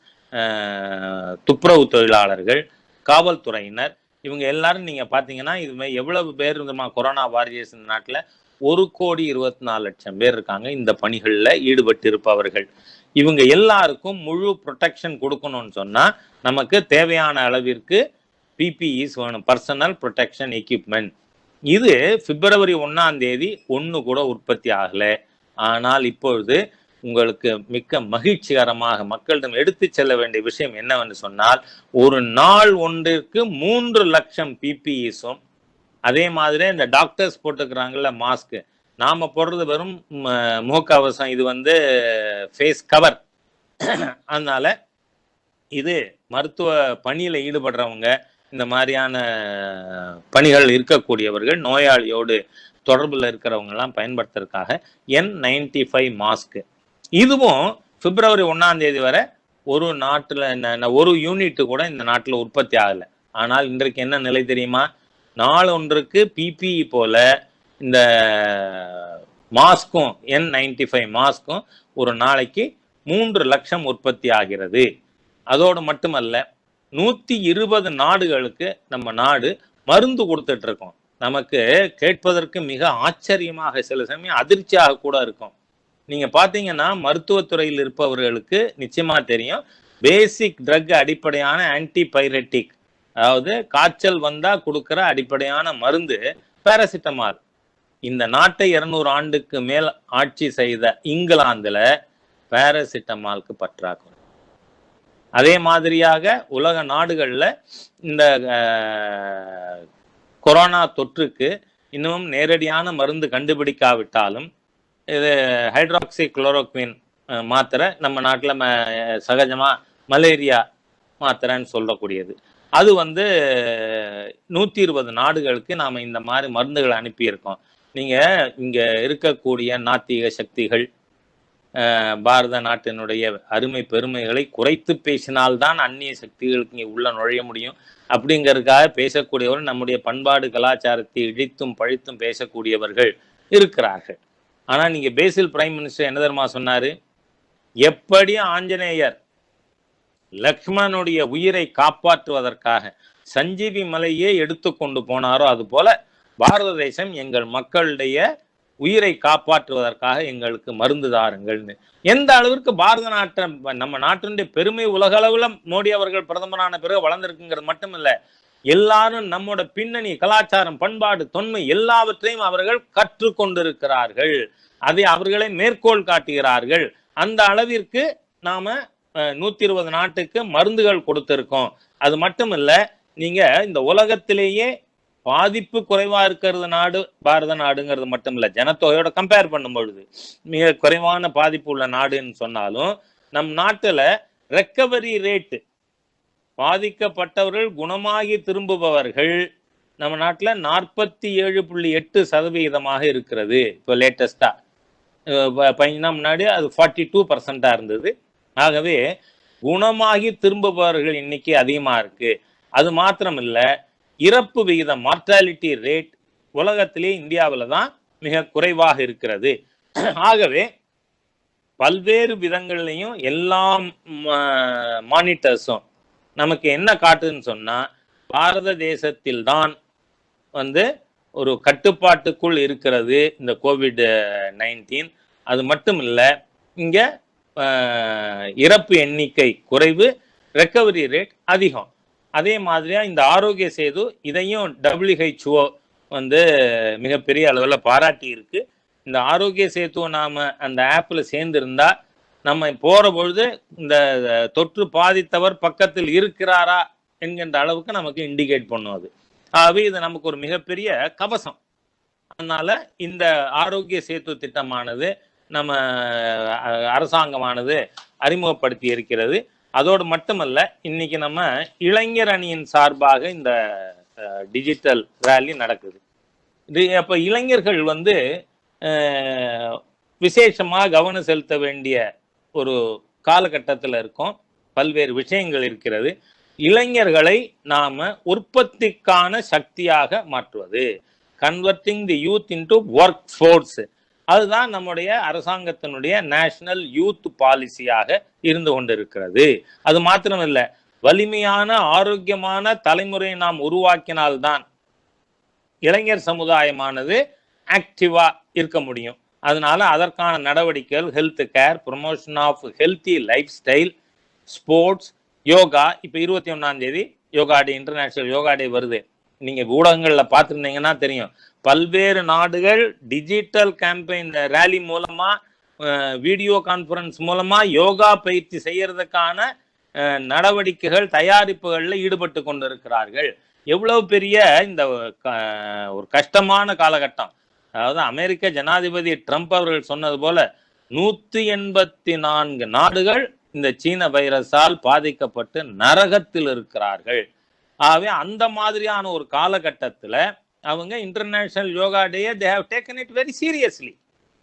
துப்புரவு தொழிலாளர்கள், காவல்துறையினர், இவங்க எல்லாரும் நீங்க பாத்தீங்கன்னா இது எவ்வளவு பேர் கொரோனா வாரியர்ஸ் இந்த நாட்டுல 1,24,00,000 பேர் இருக்காங்க இந்த பணிகள்ல ஈடுபட்டு இருப்பவர்கள். இவங்க எல்லாருக்கும் முழு ப்ரொடெக்ஷன் கொடுக்கணும்னு சொன்னா நமக்கு தேவையான அளவிற்கு பிபிஇஸ் வேணும், பர்சனல் ப்ரொடெக்ஷன் எக்யூப்மெண்ட். இது பிப்ரவரி 1ஆம் தேதி ஒன்று கூட உற்பத்தி ஆகல. ஆனால் இப்பொழுது உங்களுக்கு மிக்க மகிழ்ச்சிகரமாக மக்களிடம் எடுத்து செல்ல வேண்டிய விஷயம் என்னவென்று சொன்னால், ஒரு நாள் ஒன்றிற்கு 3 லட்சம் பிபிஇஸும், அதே மாதிரி இந்த டாக்டர்ஸ் போட்டுக்கிறாங்கல்ல மாஸ்க், நாம போடுறது வெறும் முகக்கவசம், இது ஃபேஸ் கவர். அதனால இது மருத்துவ பணியில ஈடுபடுறவங்க, இந்த மாதிரியான பணிகள் இருக்கக்கூடியவர்கள், நோயாளியோடு தொடர்புல இருக்கிறவங்க எல்லாம் பயன்படுத்துறதுக்காக N95 மாஸ்க். இதுவும் பிப்ரவரி 1ஆம் தேதி வரை ஒரு நாட்டுல ஒரு யூனிட் கூட இந்த நாட்டுல உற்பத்தி ஆகல. ஆனால் இன்றைக்கு என்ன நிலை தெரியுமா? நாள் ஒன்றுக்கு பிபிஇ போல இந்த மாஸ்க்கும் N95 மாஸ்க்கும் ஒரு நாளைக்கு 3 லட்சம் உற்பத்தி ஆகிறது. அதோடு மட்டுமல்ல, 120 நாடுகளுக்கு நம்ம நாடு மருந்து கொடுத்துட்டு இருக்கோம். நமக்கு கேட்பதற்கு மிக ஆச்சரியமாக, சில சமயம் அதிர்ச்சியாக கூட இருக்கும். நீங்க பாத்தீங்கன்னா மருத்துவத்துறையில் இருப்பவர்களுக்கு நிச்சயமா தெரியும், பேசிக் ட்ரக் அடிப்படையான ஆன்டிபைரட்டிக், அதாவது காய்ச்சல் வந்தா கொடுக்கிற அடிப்படையான மருந்து பாராசிட்டமால். இந்த நாட்டை 200 ஆண்டுக்கு மேல் ஆட்சி செய்த இங்கிலாந்துல பாராசிட்டமாலுக்கு பற்றாக்குறை. அதே மாதிரியாக உலக நாடுகள்ல இந்த கொரோனா தொற்றுக்கு இன்னும் நேரடியான மருந்து கண்டுபிடிக்காவிட்டாலும் இது ஹைட்ராக்சி குளோரோக்வின் மாத்திரை நம்ம நாட்டில் சகஜமா மலேரியா மாத்திரைன்னு சொல்லக்கூடியது. அது 120 நாடுகளுக்கு நாம இந்த மாதிரி மருந்துகளை அனுப்பியிருக்கோம். நீங்க இங்க இருக்கக்கூடிய நாத்திக சக்திகள் பாரத நாட்டினுடைய அருமை பெருமைகளை குறைத்து பேசினால்தான் அந்நிய சக்திகளுக்கு இங்கே உள்ள நுழைய முடியும் அப்படிங்கிறதுக்காக பேசக்கூடியவர்கள், நம்முடைய பண்பாடு கலாச்சாரத்தை இழித்தும் பழித்தும் பேசக்கூடியவர்கள் இருக்கிறார்கள். ஆனா நீங்க பேசில் பிரைம் மினிஸ்டர் என்ன தெரியுமா சொன்னாரு? எப்படி ஆஞ்சநேயர் லக்ஷ்மணனுடைய உயிரை காப்பாற்றுவதற்காக சஞ்சீவி மலையே எடுத்து கொண்டு போனாரோ, அது போல பாரத தேசம் எங்கள் மக்களுடைய உயிரை காப்பாற்றுவதற்காக எங்களுக்கு மருந்து தாருங்கள்னு. எந்த அளவிற்கு பாரத நாட்டை, நம்ம நாட்டினுடைய பெருமை உலக அளவுல மோடி அவர்கள் பிரதமரான பிறகு வளர்ந்திருக்குங்கிறது மட்டும் இல்ல, எல்லாரும் நம்மோட பின்னணி, கலாச்சாரம், பண்பாடு, தொன்மை எல்லாவற்றையும் அவர்கள் கற்றுக்கொண்டிருக்கிறார்கள். அதை அவர்களை மேற்கோள் காட்டுகிறார்கள். அந்த அளவிற்கு நாம 120 நாட்டுக்கு மருந்துகள் கொடுத்திருக்கோம். அது மட்டும் இல்ல, நீங்க இந்த உலகத்திலேயே பாதிப்பு குறைவா இருக்கிறது நாடு பாரத நாடுங்கிறது மட்டும் இல்ல, ஜனத்தொகையோட கம்பேர் பண்ணும் பொழுது மிக குறைவான பாதிப்பு உள்ள நாடுன்னு சொன்னாலும், நம் நாட்டுல ரெக்கவரி ரேட்டு, பாதிக்கப்பட்டவர்கள் குணமாகி திரும்புபவர்கள் நம்ம நாட்டில் 47.8% இருக்கிறது. இப்போ லேட்டஸ்டா 15 முன்னாடி அது 42% இருந்தது. ஆகவே குணமாகி திரும்புபவர்கள் எண்ணிக்கை அதிகமா இருக்கு. அது மாத்திரம் இல்ல, இறப்பு விகிதம், மார்டாலிட்டி ரேட் உலகத்திலே இந்தியாவில தான் மிக குறைவாக இருக்கிறது. ஆகவே பல்வேறு விதங்கள்லையும் எல்லா மானிட்டர்ஸும் நமக்கு என்ன காட்டுதுன்னு சொன்னா, பாரத தேசத்தில் தான் ஒரு கட்டுப்பாட்டுக்குள் இருக்கிறது இந்த கோவிட்-19. அது மட்டும் இல்ல, இங்க இறப்பு எண்ணிக்கை குறைவு, ரெக்கவரி ரேட் அதிகம். அதே மாதிரியா இந்த ஆரோக்கிய சேது, இதையும் WHO மிகப்பெரிய அளவில் பாராட்டி இருக்கு. இந்த ஆரோக்கிய சேத்துவை நாம அந்த ஆப்ல சேர்ந்திருந்தா நம்ம போற பொழுது இந்த தொற்று பாதித்தவர் பக்கத்தில் இருக்கிறாரா என்கின்ற அளவுக்கு நமக்கு இண்டிகேட் பண்ணும். அது ஆகவே இது நமக்கு ஒரு மிகப்பெரிய கவசம். அதனால இந்த ஆரோக்கிய சேத்து திட்டமானது நம்ம அரசாங்கமானது அறிமுகப்படுத்தி இருக்கிறது. அதோடு மட்டுமல்ல, இன்னைக்கு நம்ம இளைஞர் அணியின் சார்பாக இந்த டிஜிட்டல் ரேலி நடக்குது. அப்ப இளைஞர்கள் விசேஷமா கவனம் செலுத்த வேண்டிய ஒரு காலகட்டத்தில் இருக்கும். பல்வேறு விஷயங்கள் இருக்கிறது. இளைஞர்களை நாம உற்பத்திக்கான சக்தியாக மாற்றுவது, கன்வெர்ட்டிங் தி யூத் இன்டு ஒர்க் ஃபோர்ஸ், அதுதான் நம்முடைய அரசாங்கத்தினுடைய நேஷனல் யூத் பாலிசியாக இருந்து கொண்டிருக்கிறது. அது மாத்திரமில்ல, வலிமையான ஆரோக்கியமான தலைமுறையை நாம் உருவாக்கினால்தான் இளைஞர் சமுதாயமானது ஆக்டிவா இருக்க முடியும். அதனால அதற்கான நடவடிக்கைகள் health care, promotion of healthy lifestyle, sports, yoga. இப்போ 21ஆம் தேதி yoga day, international yoga day வருது. நீங்க ஊடகங்கள்ல பார்த்துருந்தீங்கன்னா தெரியும். பல்வேறு நாடுகள் டிஜிட்டல் கேம்பெயின் ரேலி மூலமா, வீடியோ கான்ஃபரன்ஸ் மூலமா யோகா பயிற்சி செய்யறதுக்கான நடவடிக்கைகள், தயாரிப்புகள்ல ஈடுபட்டு கொண்டிருக்கிறார்கள். எவ்வளவு பெரிய இந்த ஒரு கஷ்டமான காலகட்டம். அதாவது அமெரிக்க ஜனாதிபதி ட்ரம்ப் அவர்கள் சொன்னது போல 184 நாடுகள் இந்த சீன வைரஸால் பாதிக்கப்பட்டு நரகத்தில் இருக்கிறார்கள். ஆகவே அந்த மாதிரியான ஒரு காலகட்டத்தில் அவங்க international yoga day they have taken it very seriously,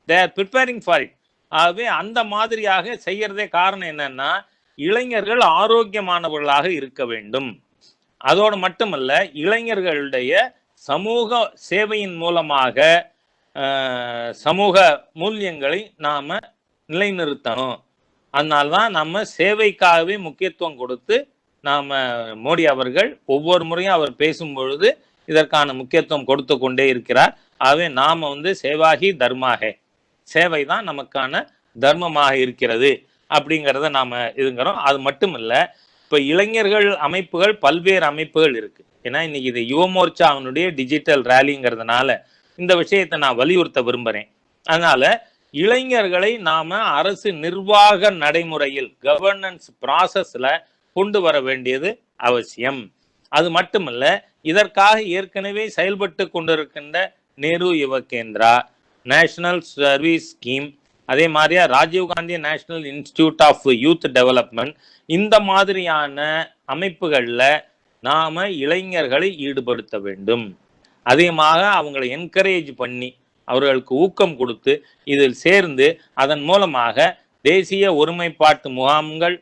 they are preparing for it. ஆகவே அந்த மாதிரியாக செய்யறதே காரணம் என்னன்னா, இளைஞர்கள் ஆரோக்கியமானவர்களாக இருக்க வேண்டும். அதோடு மட்டுமல்ல, இளைஞர்களுடைய சமூக சேவையின் மூலமாக சமூக மூல்யங்களை நாம நிலைநிறுத்தணும். அதனால்தான் நம்ம சேவைக்காகவே முக்கியத்துவம் கொடுத்து நாம மோடி அவர்கள் ஒவ்வொரு முறையும் அவர் பேசும் பொழுது இதற்கான முக்கியத்துவம் கொடுத்து கொண்டே இருக்கிறார். ஆகவே நாம சேவாகி தர்மாக, சேவை தான் நமக்கான தர்மமாக இருக்கிறது அப்படிங்கிறத நாம இதுங்கிறோம். அது மட்டும் இல்ல, இப்ப இளைஞர்கள் அமைப்புகள் பல்வேறு அமைப்புகள் இருக்கு. ஏன்னா இன்னைக்கு இது யுவமோர்ச்சா அவனுடைய டிஜிட்டல் ரேலிங்கிறதுனால இந்த விஷயத்தை நான் வலியுறுத்த விரும்புறேன். அதனால இளைஞர்களை நாம அரசு நிர்வாக நடைமுறையில், கவர்னன்ஸ் ப்ராசஸ்ல கொண்டு வர வேண்டியது அவசியம். அது மட்டுமல்ல, இதற்காக ஏற்கனவே செயல்பட்டு கொண்டிருக்கின்ற Nehru Yuva Kendra, national service scheme, அதே மாதிரியா Rajiv Gandhi national institute of youth development, இந்த மாதிரியான அமைப்புகள்ல நாம இளைஞர்களை ஈடுபடுத்த வேண்டும். அதிகமாக அவங்களை என்கரேஜ் பண்ணி அவர்களுக்கு ஊக்கம் கொடுத்து இதில் சேர்ந்து அதன் மூலமாக தேசிய ஒருமைப்பாட்டு முகாம்கள்,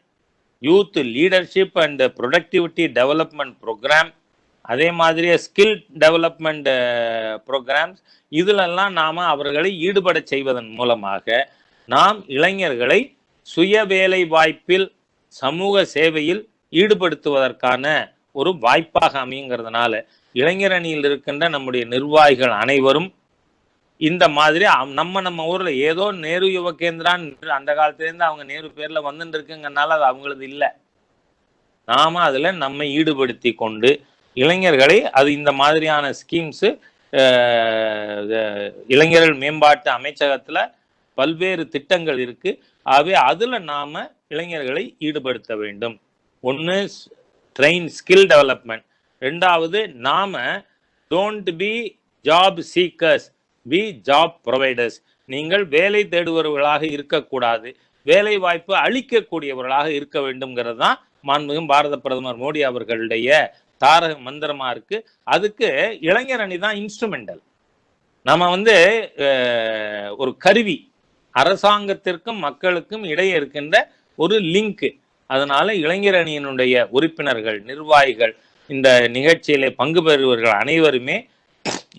youth leadership and productivity development programme, அதே மாதிரியே ஸ்கில் டெவலப்மெண்ட் ப்ரோக்ராம்ஸ், இதிலெல்லாம் நாம் அவர்களை ஈடுபட செய்வதன் மூலமாக நாம் இளைஞர்களை சுய வேலை வாய்ப்பில், சமூக சேவையில் ஈடுபடுத்துவதற்கான ஒரு வாய்ப்பாக அமையுங்கிறதுனால இளைஞர் அணியில் இருக்கின்ற நம்முடைய நிர்வாகிகள் அனைவரும் இந்த மாதிரி நம்ம ஊர்ல ஏதோ நேரு யுவ கேந்திரான்னு அந்த காலத்திலேருந்து அவங்க நேரு பேர்ல வந்துட்டு இருக்குங்கனால அது அவங்களது இல்லை. நாம அதுல நம்மை ஈடுபடுத்தி கொண்டு இளைஞர்களை, அது இந்த மாதிரியான ஸ்கீம்ஸ் இளைஞர்கள் மேம்பாட்டு அமைச்சகத்துல பல்வேறு திட்டங்கள் இருக்கு. ஆகவே அதுல நாம இளைஞர்களை ஈடுபடுத்த வேண்டும். ஒன்று ட்ரெயின் ஸ்கில் டெவலப்மெண்ட், ரெண்டாவது நாம don't be job seekers, be job providers. நீங்கள் வேலை தேடுபவர்களாக இருக்கக்கூடாது, வேலை வாய்ப்பு அளிக்கக்கூடியவர்களாக இருக்க வேண்டும்ங்கிறது தான் மாண்புமிகு பாரத பிரதமர் மோடி அவர்களுடைய தாரக மந்திரமா இருக்கு. அதுக்கு இளைஞர் அணி தான் இன்ஸ்ட்ருமெண்டல். நம்ம ஒரு கருவி, அரசாங்கத்திற்கும் மக்களுக்கும் இடையே இருக்கின்ற ஒரு லிங்க். அதனால இளைஞர் அணியினுடைய உறுப்பினர்கள், நிர்வாகிகள், இந்த நிகழ்ச்சியிலே பங்கு பெறுவர்கள் அனைவருமே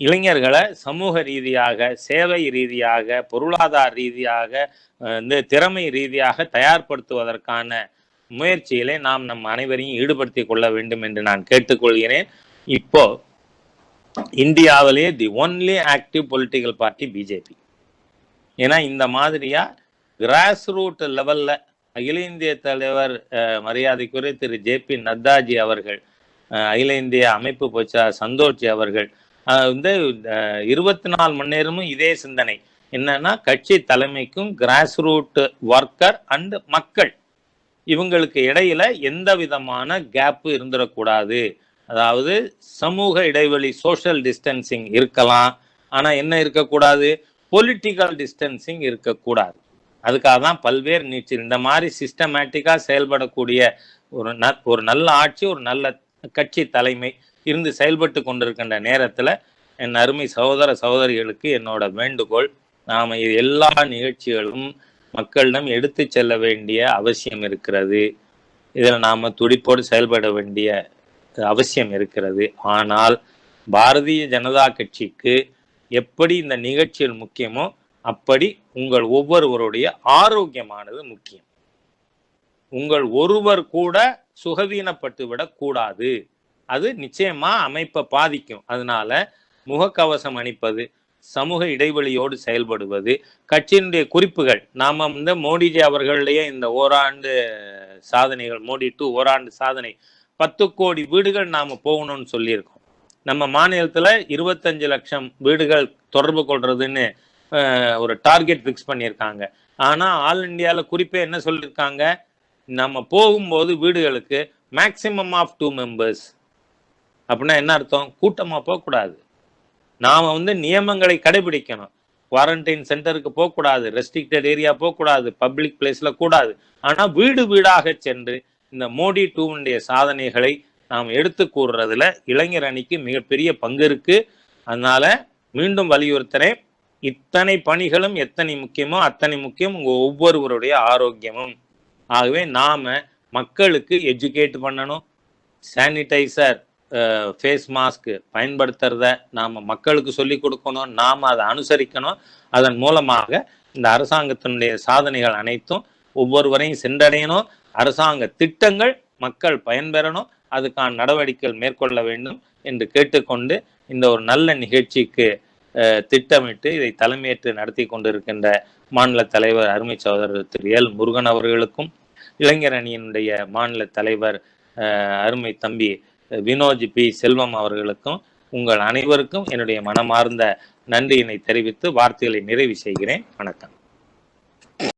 இளைஞர்களை சமூக ரீதியாக, சேவை ரீதியாக, பொருளாதார ரீதியாக, திறமை ரீதியாக தயார்படுத்துவதற்கான முயற்சியிலே நாம் நம் அனைவரையும் ஈடுபடுத்தி கொள்ள வேண்டும் என்று நான் கேட்டுக்கொள்கிறேன். இப்போ இந்தியாவிலேயே the only active political party BJP. ஏன்னா இந்த மாதிரியா கிராஸ் ரூட் லெவல்ல அகில இந்திய தலைவர் மரியாதைக்குரிய திரு ஜே.பி. நட்டாஜி அவர்கள், அகில இந்திய அமைப்பு பொச்சார் சந்தோஷ்ஜி அவர்கள் 24 மணி நேரமும் இதே சிந்தனை என்னன்னா, கட்சி தலைமைக்கும் கிராஸ் ரூட் ஒர்க்கர் அண்ட் மக்கள் இவங்களுக்கு இடையில எந்த விதமான கேப் இருந்துடக்கூடாது. அதாவது சமூக இடைவெளி, சோஷியல் டிஸ்டன்சிங் இருக்கலாம், ஆனா என்ன இருக்கக்கூடாது, பொலிட்டிக்கல் டிஸ்டன்சிங் இருக்கக்கூடாது. அதுக்காக தான் பல்வேறு நீட்சி இந்த மாதிரி சிஸ்டமேட்டிக்கா செயல்படக்கூடிய ஒரு நல்ல ஆட்சி, ஒரு நல்ல கட்சி தலைமை இருந்து செயல்பட்டு கொண்டிருக்கின்ற நேரத்துல என் அருமை சகோதர சகோதரிகளுக்கு என்னோட வேண்டுகோள், நாம இது எல்லா நிகழ்ச்சிகளும் மக்களிடம் எடுத்து செல்ல வேண்டிய அவசியம் இருக்கிறது. இதில் நாம துடிப்போடு செயல்பட வேண்டிய அவசியம் இருக்கிறது. ஆனால் பாரதிய ஜனதா கட்சிக்கு எப்படி இந்த நிகழ்ச்சிகள் முக்கியமோ அப்படி உங்கள் ஒவ்வொருவருடைய ஆரோக்கியமானது முக்கியம். உங்கள் ஒருவர் கூட சுகவீனப்பட்டு விடக்கூடாது. அது நிச்சயமா அமைப்பை பாதிக்கும். அதனால முகக்கவசம் அணிப்பது, சமூக இடைவெளியோடு செயல்படுவது, கட்சியினுடைய குறிப்புகள், நாம மோடிஜி அவர்களுடைய இந்த ஓராண்டு சாதனைகள், மோடி 2 ஓராண்டு சாதனை 10 கோடி வீடுகள் நாம போகணும்னு சொல்லியிருக்கோம். நம்ம மாநிலத்துல 25 லட்சம் வீடுகள் தொடர்பு கொள்றதுன்னு ஒரு டார்கெட் ஃபிக்ஸ் பண்ணியிருக்காங்க. ஆனா ஆல் இந்தியால குறிப்பே என்ன சொல்லியிருக்காங்க, நம்ம போகும்போது வீடுகளுக்கு மேக்சிமம் ஆஃப் 2 மெம்பர்ஸ். அப்படின்னா என்ன அர்த்தம்? கூட்டமா போகக்கூடாது. நாம நியமங்களை கடைபிடிக்கணும். குவாரண்டைன் சென்டருக்கு போகக்கூடாது, ரெஸ்ட்ரிக்டட் ஏரியா போகக்கூடாது, பப்ளிக் பிளேஸ்ல கூடாது. ஆனா வீடு வீடாக சென்று இந்த மோடி 2 சாதனைகளை நாம் எடுத்து கூறுறதுல இளைஞர் அணிக்கு மிகப்பெரிய பங்கு இருக்கு. அதனால மீண்டும் வலியுறுத்துறேன், இத்தனை பணிகளும் எத்தனை முக்கியமோ அத்தனை முக்கியம் உங்க ஒவ்வொருவருடைய ஆரோக்கியமும். ஆகவே நாம மக்களுக்கு எஜுகேட் பண்ணணும். சானிடைசர், ஃபேஸ் மாஸ்க் பயன்படுத்துறத நாம மக்களுக்கு சொல்லி கொடுக்கணும். நாம அதை அனுசரிக்கணும். அதன் மூலமாக இந்த அரசாங்கத்தினுடைய சாதனைகள் அனைத்தும் ஒவ்வொருவரையும் சென்றடையணும். அரசாங்க திட்டங்கள் மக்கள் பயன்பெறணும். அதுக்கான நடவடிக்கைகள் மேற்கொள்ள வேண்டும் என்று கேட்டுக்கொண்டு, இந்த ஒரு நல்ல நிகழ்ச்சிக்கு திட்டமிட்டு இதை தலைமையேற்று நடத்தி கொண்டிருக்கின்ற மாநில தலைவர் அருமை சகோதரர் திரு எல் முருகன் அவர்களுக்கும், இளைஞர் அணியினுடைய மாநில தலைவர் அருமை தம்பி வினோஜ் பி செல்வம் அவர்களுக்கும், உங்கள் அனைவருக்கும் என்னுடைய மனமார்ந்த நன்றியினை தெரிவித்து வார்த்தைகளை நிறைவு செய்கிறேன். வணக்கம்.